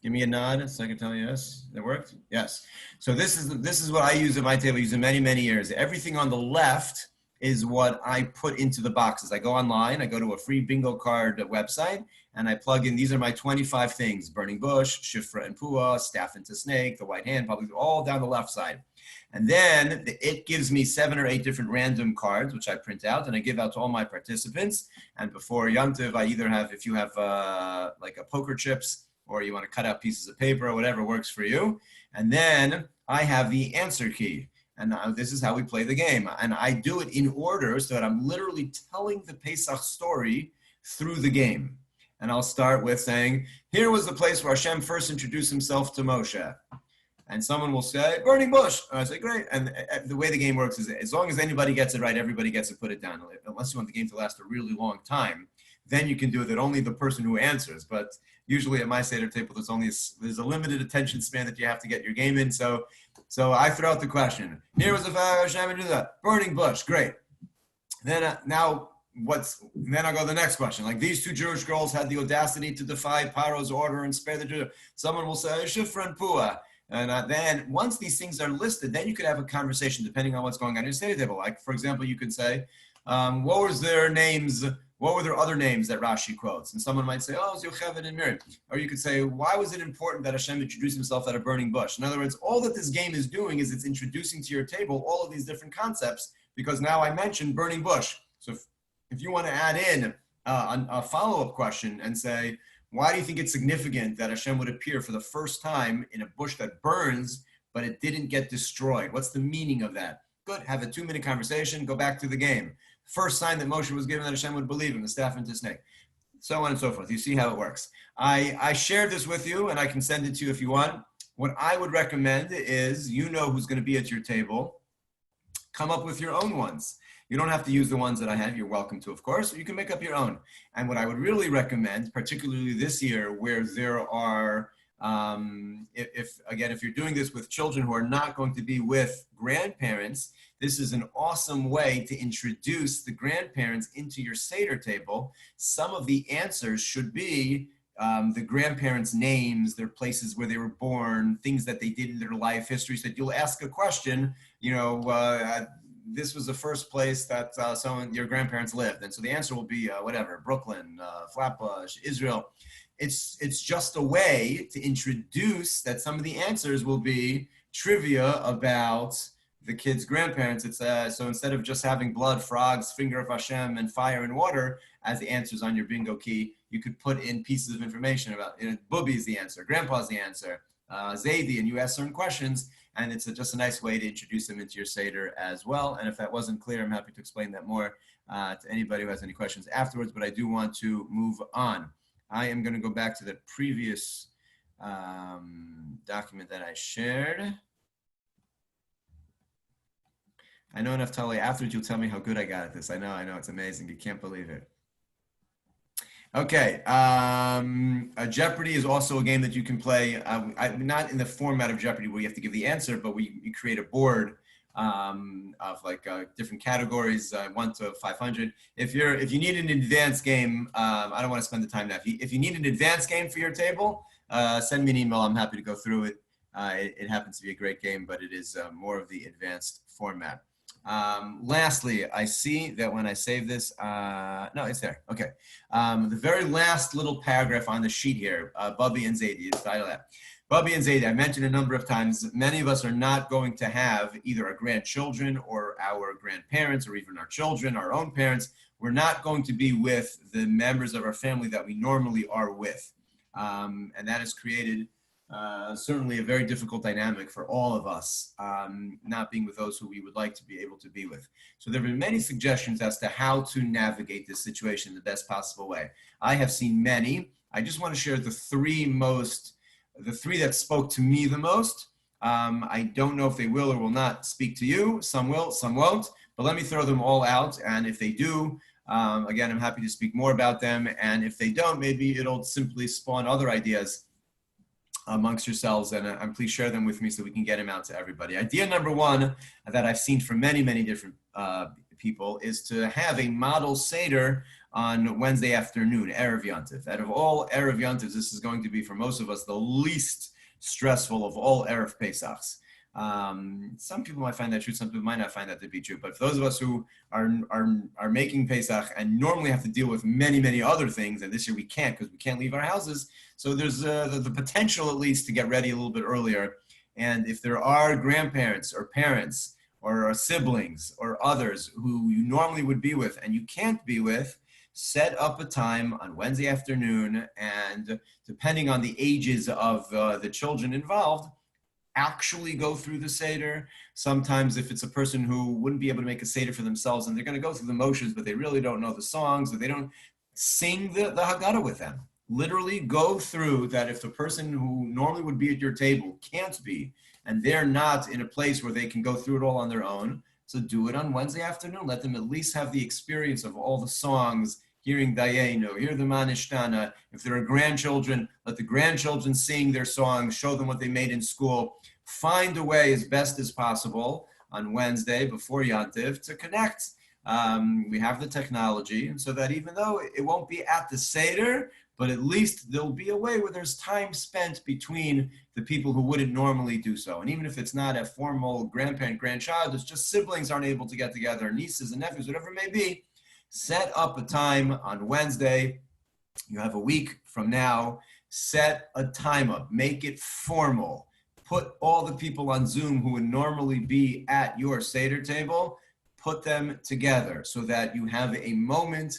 Speaker 1: Give me a nod so I can tell you yes. That worked? Yes. So this is what I use at my table. I use it many years. Everything on the left is what I put into the boxes. I go online, I go to a free bingo card website, and I plug in, these are my 25 things: burning bush, shifra and pua, staff into snake, the white hand, probably all down the left side. And then it gives me 7 or 8 different random cards, which I print out and I give out to all my participants. And before Yom Tov, I either have, if you have like a poker chips, or you want to cut out pieces of paper or whatever works for you. And then I have the answer key. And this is how we play the game. And I do it in order so that I'm literally telling the Pesach story through the game. And I'll start with saying, here was the place where Hashem first introduced himself to Moshe. And someone will say, burning bush. And I say, great. And the way the game works is as long as anybody gets it right, everybody gets to put it down. Unless you want the game to last a really long time, then you can do that only the person who answers. But usually at my Seder table, there's a limited attention span that you have to get your game in. So I throw out the question. Here was the Hashem, burning bush. Great. Then then I'll go to the next question. Like these two Jewish girls had the audacity to defy Paro's order and spare the Jews. Someone will say, Shifra and Pua. And then once these things are listed, then you could have a conversation depending on what's going on in your Seder table. Like, for example, you could say, what were their other names that Rashi quotes? And someone might say, oh, it's Yocheved and Miriam. Or you could say, why was it important that Hashem introduced himself at a burning bush? In other words, all that this game is doing is it's introducing to your table all of these different concepts, because now I mentioned burning bush. So if you want to add in a follow-up question and say, why do you think it's significant that Hashem would appear for the first time in a bush that burns, but it didn't get destroyed? What's the meaning of that? Good, have a 2-minute conversation, go back to the game. First sign that Moshe was given that Hashem would believe him, the staff into snake. So on and so forth. You see how it works. I shared this with you, and I can send it to you if you want. What I would recommend is, you know who's going to be at your table. Come up with your own ones. You don't have to use the ones that I have. You're welcome to, of course. You can make up your own. And what I would really recommend, particularly this year, where there are, if you're doing this with children who are not going to be with grandparents, this is an awesome way to introduce the grandparents into your Seder table. Some of the answers should be the grandparents' names, their places where they were born, things that they did in their life history. So you'll ask a question, this was the first place that your grandparents lived. And so the answer will be whatever, Brooklyn, Flatbush, Israel. It's just a way to introduce that some of the answers will be trivia about the kids' grandparents. It's so instead of just having blood, frogs, finger of Hashem, and fire and water as the answers on your bingo key, you could put in pieces of information about, Booby's the answer, Grandpa's the answer, Zaidi, and you ask certain questions, and it's just a nice way to introduce them into your Seder as well. And if that wasn't clear, I'm happy to explain that more to anybody who has any questions afterwards, but I do want to move on. I am going to go back to the previous document that I shared. I know, Naftali, afterwards you'll tell me how good I got at this. I know, it's amazing. You can't believe it. Okay, Jeopardy is also a game that you can play, not in the format of Jeopardy where you have to give the answer, but we create a board of different categories, 1 to 500. If you need an advanced game, I don't want to spend the time now. If you need an advanced game for your table, send me an email. I'm happy to go through it. It happens to be a great game, but it is more of the advanced format. Lastly, I see that when I save this, no, it's there. Okay. The very last little paragraph on the sheet here, Bubby and Zaidi, it's titled that. Bubby and Zaidi, I mentioned a number of times, many of us are not going to have either our grandchildren or our grandparents or even our children, our own parents. We're not going to be with the members of our family that we normally are with. And that has created certainly a very difficult dynamic for all of us, not being with those who we would like to be able to be with. So there have been many suggestions as to how to navigate this situation in the best possible way. I have seen many. I just want to share the three that spoke to me the most. I don't know if they will or will not speak to you. Some will, some won't, but let me throw them all out. And if they do, again, I'm happy to speak more about them. And if they don't, maybe it'll simply spawn other ideas amongst yourselves, and please share them with me so we can get them out to everybody. Idea number one that I've seen from many, many different people is to have a model Seder on Wednesday afternoon, Erev Yontif. Out of all Erev Yontifs, this is going to be, for most of us, the least stressful of all Erev Pesachs. Some people might find that true, some people might not find that to be true, but for those of us who are making Pesach and normally have to deal with many, many other things, and this year we can't because we can't leave our houses, so there's the potential at least to get ready a little bit earlier. And if there are grandparents or parents or siblings or others who you normally would be with and you can't be with, set up a time on Wednesday afternoon, and depending on the ages of the children involved, actually go through the Seder. Sometimes if it's a person who wouldn't be able to make a Seder for themselves and they're going to go through the motions, but they really don't know the songs, or they don't sing the Haggadah with them. Literally go through that. If the person who normally would be at your table can't be, and they're not in a place where they can go through it all on their own, so do it on Wednesday afternoon. Let them at least have the experience of all the songs, hearing Dayenu, hear the Manishtana. If there are grandchildren, let the grandchildren sing their songs, show them what they made in school. Find a way as best as possible on Wednesday before Yantiv to connect. We have the technology, and so that even though it won't be at the Seder, but at least there'll be a way where there's time spent between the people who wouldn't normally do so. And even if it's not a formal grandparent-grandchild, it's just siblings aren't able to get together, nieces and nephews, whatever it may be, set up a time on Wednesday. You have a week from now. Set a time up. Make it formal. Put all the people on Zoom who would normally be at your Seder table, put them together so that you have a moment.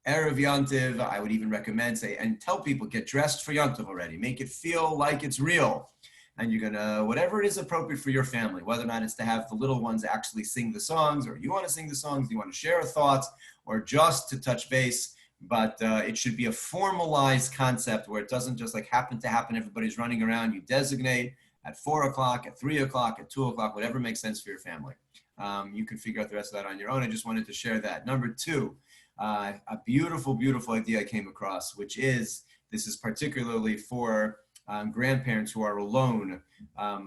Speaker 1: Erev Yantiv, I would even recommend and tell people, get dressed for Yantiv already. Make it feel like it's real. And you're gonna, whatever it is appropriate for your family, whether or not it's to have the little ones actually sing the songs, or you wanna sing the songs, you wanna share a thought, or just to touch base, but it should be a formalized concept where it doesn't just like happen to happen, everybody's running around. You designate at 4 o'clock, at 3 o'clock, at 2 o'clock, whatever makes sense for your family. You can figure out the rest of that on your own. I just wanted to share that. Number two, a beautiful, beautiful idea I came across, which is, this is particularly for grandparents who are alone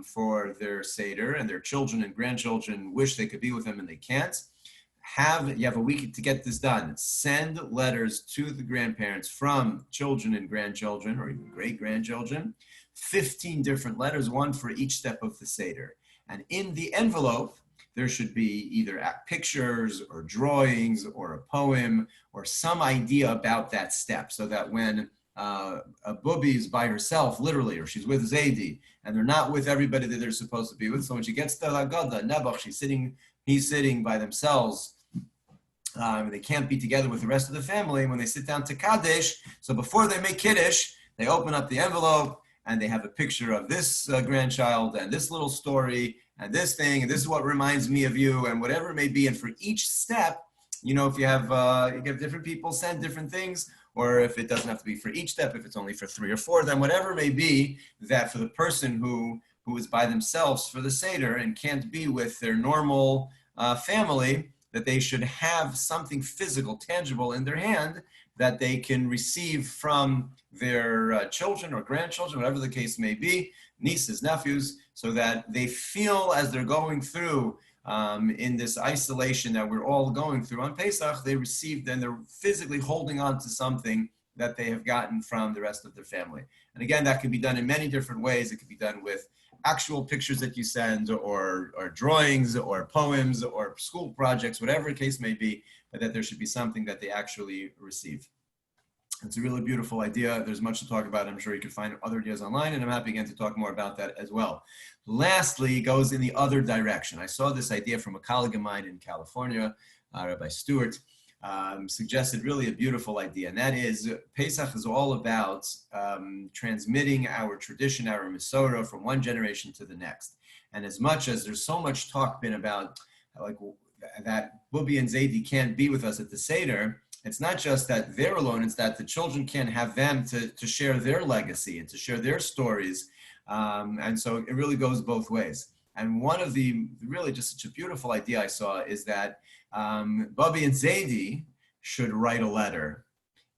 Speaker 1: for their Seder, and their children and grandchildren wish they could be with them and they can't. You have a week to get this done. Send letters to the grandparents from children and grandchildren, or even great-grandchildren, 15 different letters, one for each step of the Seder. And in the envelope, there should be either pictures or drawings or a poem or some idea about that step, so that when a Bubi is by herself, literally, or she's with Zaidi, and they're not with everybody that they're supposed to be with, so when she gets to Haggadah, Nebuch, he's sitting by themselves. They can't be together with the rest of the family. When they sit down to Kaddish, so before they make Kiddush, they open up the envelope and they have a picture of this grandchild and this little story and this thing, and this is what reminds me of you, and whatever it may be. And for each step, if you have different people send different things, or if it doesn't have to be for each step, if it's only for 3 or 4 of them, whatever it may be, that for the person who is by themselves for the Seder and can't be with their normal family, that they should have something physical, tangible in their hand that they can receive from their children or grandchildren, whatever the case may be, nieces, nephews, so that they feel as they're going through in this isolation that we're all going through on Pesach, they received, and they're physically holding on to something that they have gotten from the rest of their family. And again, that can be done in many different ways. It can be done with actual pictures that you send, or drawings, or poems, or school projects, whatever the case may be, but that there should be something that they actually receive. It's a really beautiful idea. There's much to talk about. I'm sure you can find other ideas online, and I'm happy again to talk more about that as well. Lastly, it goes in the other direction. I saw this idea from a colleague of mine in California, Rabbi Stewart, suggested really a beautiful idea, and that is Pesach is all about transmitting our tradition, our Masorah, from one generation to the next. And as much as there's so much talk been about like that Bubi and Zaidi can't be with us at the Seder, it's not just that they're alone, it's that the children can't have them to share their legacy and to share their stories. And so it really goes both ways. And one of the really just such a beautiful idea I saw is that Bubi and Zaidi should write a letter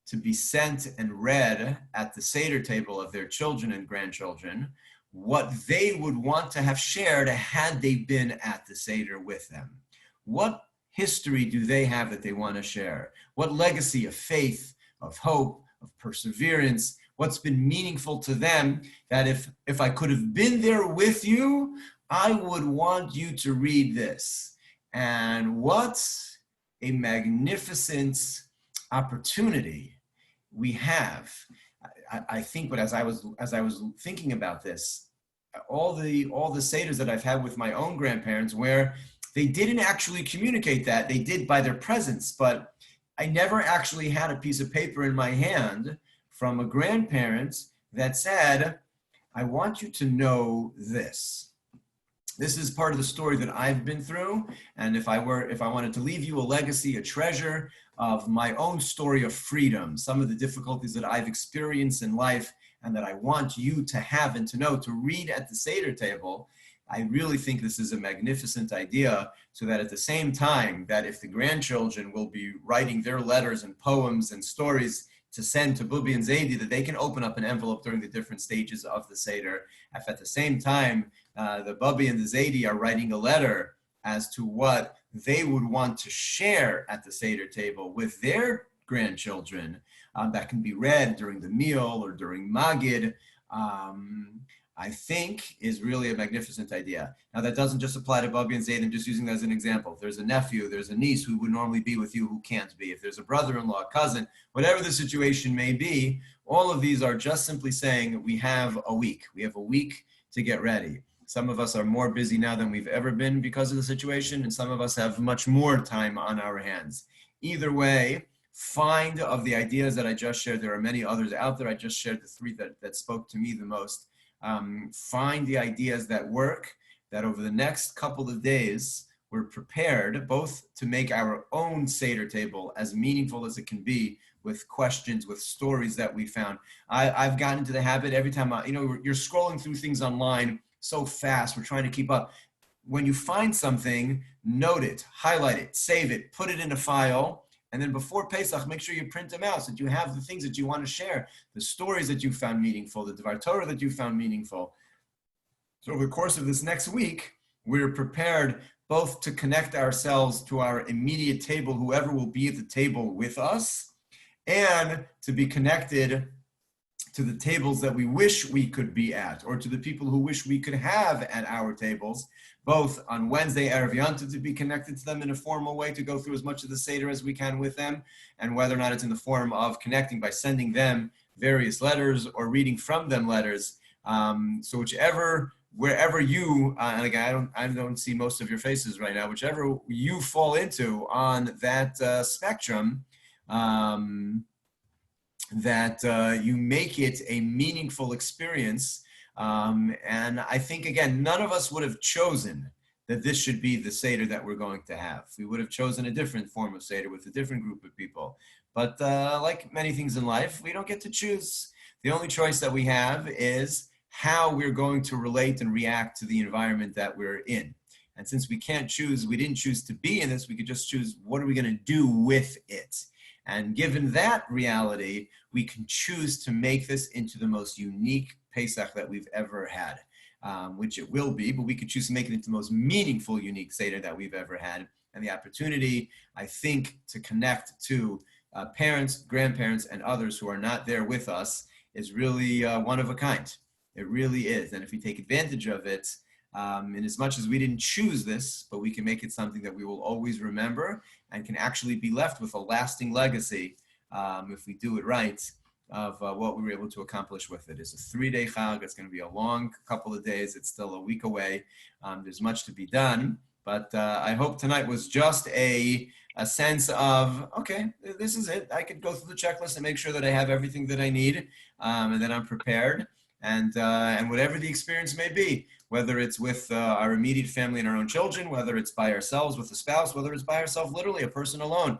Speaker 1: to be sent and read at the Seder table of their children and grandchildren, what they would want to have shared had they been at the Seder with them. What history do they have that they want to share? What legacy of faith, of hope, of perseverance, what's been meaningful to them that if I could have been there with you, I would want you to read this. And what a magnificent opportunity we have. I think, but as I was thinking about this, all the Seders that I've had with my own grandparents, where they didn't actually communicate that, they did by their presence, but I never actually had a piece of paper in my hand from a grandparent that said, I want you to know this. This is part of the story that I've been through. And if I wanted to leave you a legacy, a treasure of my own story of freedom, some of the difficulties that I've experienced in life and that I want you to have and to know, to read at the Seder table, I really think this is a magnificent idea, so that at the same time that if the grandchildren will be writing their letters and poems and stories to send to Bubi and Zaidi, that they can open up an envelope during the different stages of the Seder. If at the same time, the Bubi and the Zaidi are writing a letter as to what they would want to share at the Seder table with their grandchildren, that can be read during the meal or during Magid, I think is really a magnificent idea. Now that doesn't just apply to Bubi and Zaid, I'm just using that as an example. If there's a nephew, there's a niece who would normally be with you who can't be. If there's a brother-in-law, a cousin, whatever the situation may be, all of these are just simply saying we have a week. We have a week to get ready. Some of us are more busy now than we've ever been because of the situation, and some of us have much more time on our hands. Either way, find of the ideas that I just shared. There are many others out there. I just shared the three that spoke to me the most. Find the ideas that work, that over the next couple of days, we're prepared both to make our own Seder table as meaningful as it can be, with questions, with stories that we found. I've gotten into the habit every time, you're scrolling through things online so fast, we're trying to keep up. When you find something, note it, highlight it, save it, put it in a file, and then before Pesach, make sure you print them out so that you have the things that you want to share, the stories that you found meaningful, the Dvar Torah that you found meaningful. So over the course of this next week, we're prepared both to connect ourselves to our immediate table, whoever will be at the table with us, and to be connected to the tables that we wish we could be at, or to the people who wish we could have at our tables, both on Wednesday, Erev Yontif, to be connected to them in a formal way, to go through as much of the Seder as we can with them, and whether or not it's in the form of connecting by sending them various letters or reading from them letters. So wherever you, and again, I don't see most of your faces right now, whichever you fall into on that spectrum, that you make it a meaningful experience. And I think, again, none of us would have chosen that this should be the Seder that we're going to have. We would have chosen a different form of Seder with a different group of people. But like many things in life, we don't get to choose. The only choice that we have is how we're going to relate and react to the environment that we're in. And since we can't choose, we didn't choose to be in this, we could just choose what are we going to do with it. And given that reality, we can choose to make this into the most unique Pesach that we've ever had, which it will be, but we could choose to make it into the most meaningful, unique Seder that we've ever had. And the opportunity, I think, to connect to parents, grandparents, and others who are not there with us is really one of a kind. It really is. And if we take advantage of it, in as much as we didn't choose this, but we can make it something that we will always remember and can actually be left with a lasting legacy, if we do it right, of what we were able to accomplish with it. It's a 3-day Chag. It's going to be a long couple of days. It's still a week away. There's much to be done, but I hope tonight was just a sense of, okay, this is it. I could go through the checklist and make sure that I have everything that I need, and that I'm prepared. And whatever the experience may be, whether it's with our immediate family and our own children, whether it's by ourselves with a spouse, whether it's by ourselves, literally a person alone.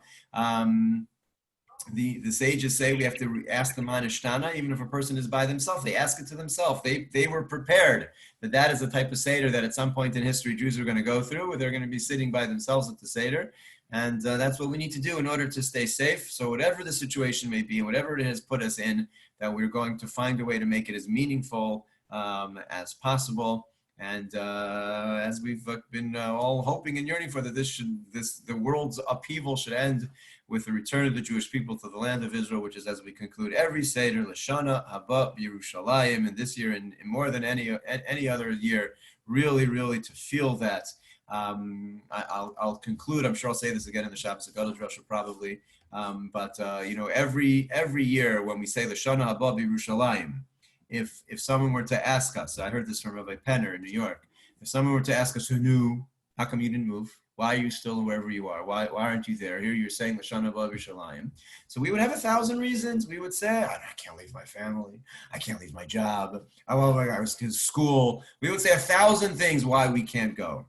Speaker 1: The sages say we have to ask the manishtana, even if a person is by themselves, they ask it to themselves. They were prepared that is the type of Seder that at some point in history Jews are going to go through, where they're going to be sitting by themselves at the Seder. And that's what we need to do in order to stay safe. So whatever the situation may be, and whatever it has put us in, that we're going to find a way to make it as meaningful as possible. And as we've been all hoping and yearning for, that the world's upheaval should end with the return of the Jewish people to the land of Israel, which is, as we conclude every Seder, Lashana Haba Yerushalayim, and this year and more than any other year, really, really to feel that. I'll conclude. I'm sure I'll say this again in the Shabbos Haggadah Drasha probably. But every year when we say Lashana Haba Yerushalayim, if someone were to ask us, I heard this from Rabbi Penner in New York, if someone were to ask us who knew, how come you didn't move? Why are you still wherever you are? Why aren't you there? Here you're saying Lashon Haba B'Shalayim. So we would have 1,000 reasons. We would say, I can't leave my family. I can't leave my job. I was to school. We would say 1,000 things why we can't go.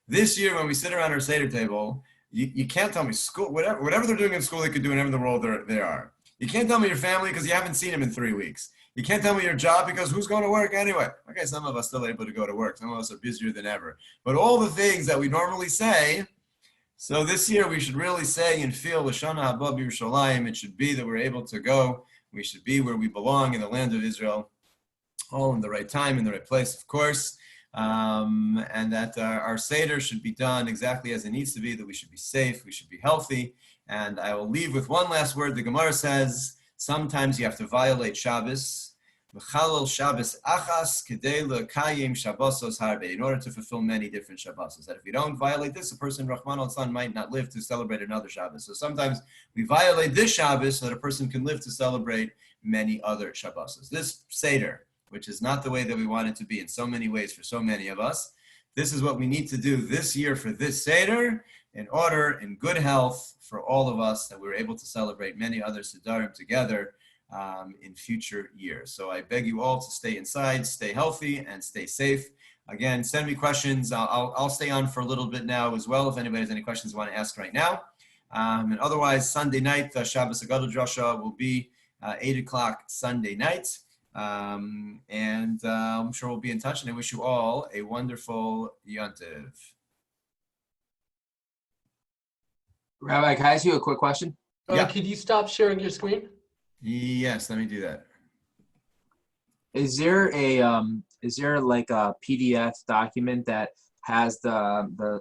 Speaker 1: This year, when we sit around our Seder table, you can't tell me school, whatever they're doing in school, they could do whenever in the world they are. You can't tell me your family because you haven't seen them in 3 weeks. You can't tell me your job because who's going to work anyway? Okay, some of us still able to go to work. Some of us are busier than ever. But all the things that we normally say, so this year we should really say and feel Lashon Haba B'Yerushalayim. It should be that we're able to go. We should be where we belong in the land of Israel, all in the right time, in the right place, of course. And that our Seder should be done exactly as it needs to be, that we should be safe, we should be healthy. And I will leave with one last word. The Gemara says, sometimes you have to violate Shabbos. Shabbos achas kedei lekayim Shabbosos harbe, in order to fulfill many different Shabbosos. That if we don't violate this, a person, Rahman al-San, might not live to celebrate another Shabbos. So sometimes we violate this Shabbos so that a person can live to celebrate many other Shabbosos. This Seder, which is not the way that we want it to be in so many ways for so many of us. This is what we need to do this year for this Seder in order, in good health for all of us, that we're able to celebrate many other Sedarim together in future years. So I beg you all to stay inside, stay healthy, and stay safe. Again, send me questions. I'll stay on for a little bit now as well if anybody has any questions you want to ask right now. And otherwise, Sunday night, the Shabbos Agadol Drasha will be 8 o'clock Sunday night. And I'm sure we'll be in touch, and I wish you all a wonderful Yontiv.
Speaker 6: Rabbi, can I ask you a quick question?
Speaker 1: Yeah.
Speaker 2: Could you stop sharing your screen?
Speaker 1: Yes, let me do that.
Speaker 6: Is there like a PDF document that has the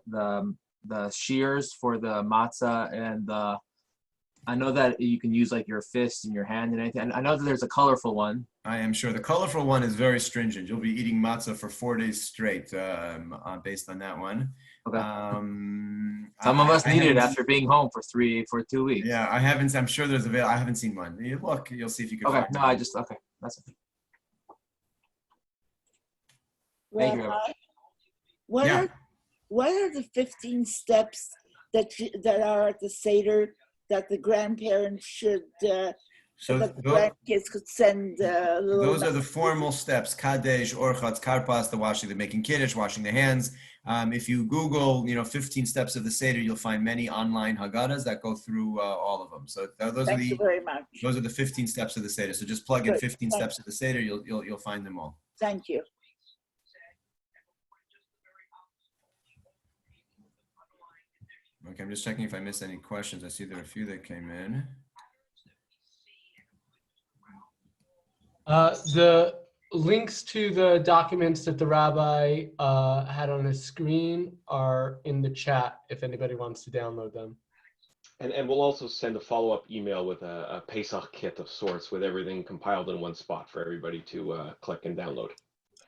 Speaker 6: shears for the matzah and the? I know that you can use like your fist and your hand and anything. I know that there's a colorful one.
Speaker 1: I am sure the colorful one is very stringent. You'll be eating matzah for 4 days straight, based on that one.
Speaker 6: Okay. Some of us need it after being home for 2 weeks.
Speaker 1: Yeah, I haven't. I'm sure there's I haven't seen one. You look, you'll see if you can.
Speaker 6: Okay.
Speaker 1: Find
Speaker 6: No,
Speaker 1: one.
Speaker 6: okay. That's okay. Thank you.
Speaker 7: Rabbi, what are the 15 steps that are at the Seder that the grandparents should,
Speaker 1: So
Speaker 7: that the grandkids could send
Speaker 1: those are the formal steps: kadesh, orchatz, karpas, the making kiddush, washing the hands. If you Google, 15 steps of the Seder, you'll find many online Haggadahs that go through all of them. So
Speaker 7: Thank you very much.
Speaker 1: Those are the 15 steps of the Seder. So just plug in 15 steps of the Seder, you'll find them all.
Speaker 7: Thank you.
Speaker 1: Okay, I'm just checking if I missed any questions. I see there are a few that came in.
Speaker 2: The links to the documents that the rabbi had on his screen are in the chat if anybody wants to download them.
Speaker 8: And we'll also send a follow-up email with a Pesach kit of sorts with everything compiled in one spot for everybody to click and download.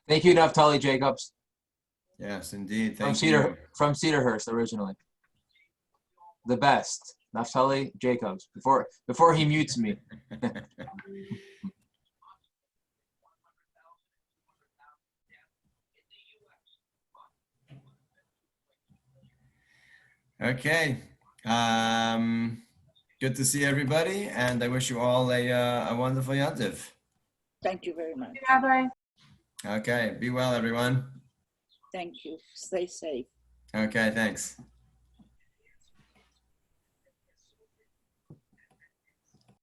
Speaker 6: Thank you, Naftali Jacobs.
Speaker 1: Yes, indeed. Thank you.
Speaker 6: From Cedarhurst originally. The best, Naftali Jacobs. Before he mutes me.
Speaker 1: Okay. Good to see everybody, and I wish you all a wonderful Yontiv.
Speaker 7: Thank you very much.
Speaker 3: Rabbi.
Speaker 1: Okay. Be well, everyone.
Speaker 7: Thank you. Stay safe.
Speaker 1: Okay. Thanks.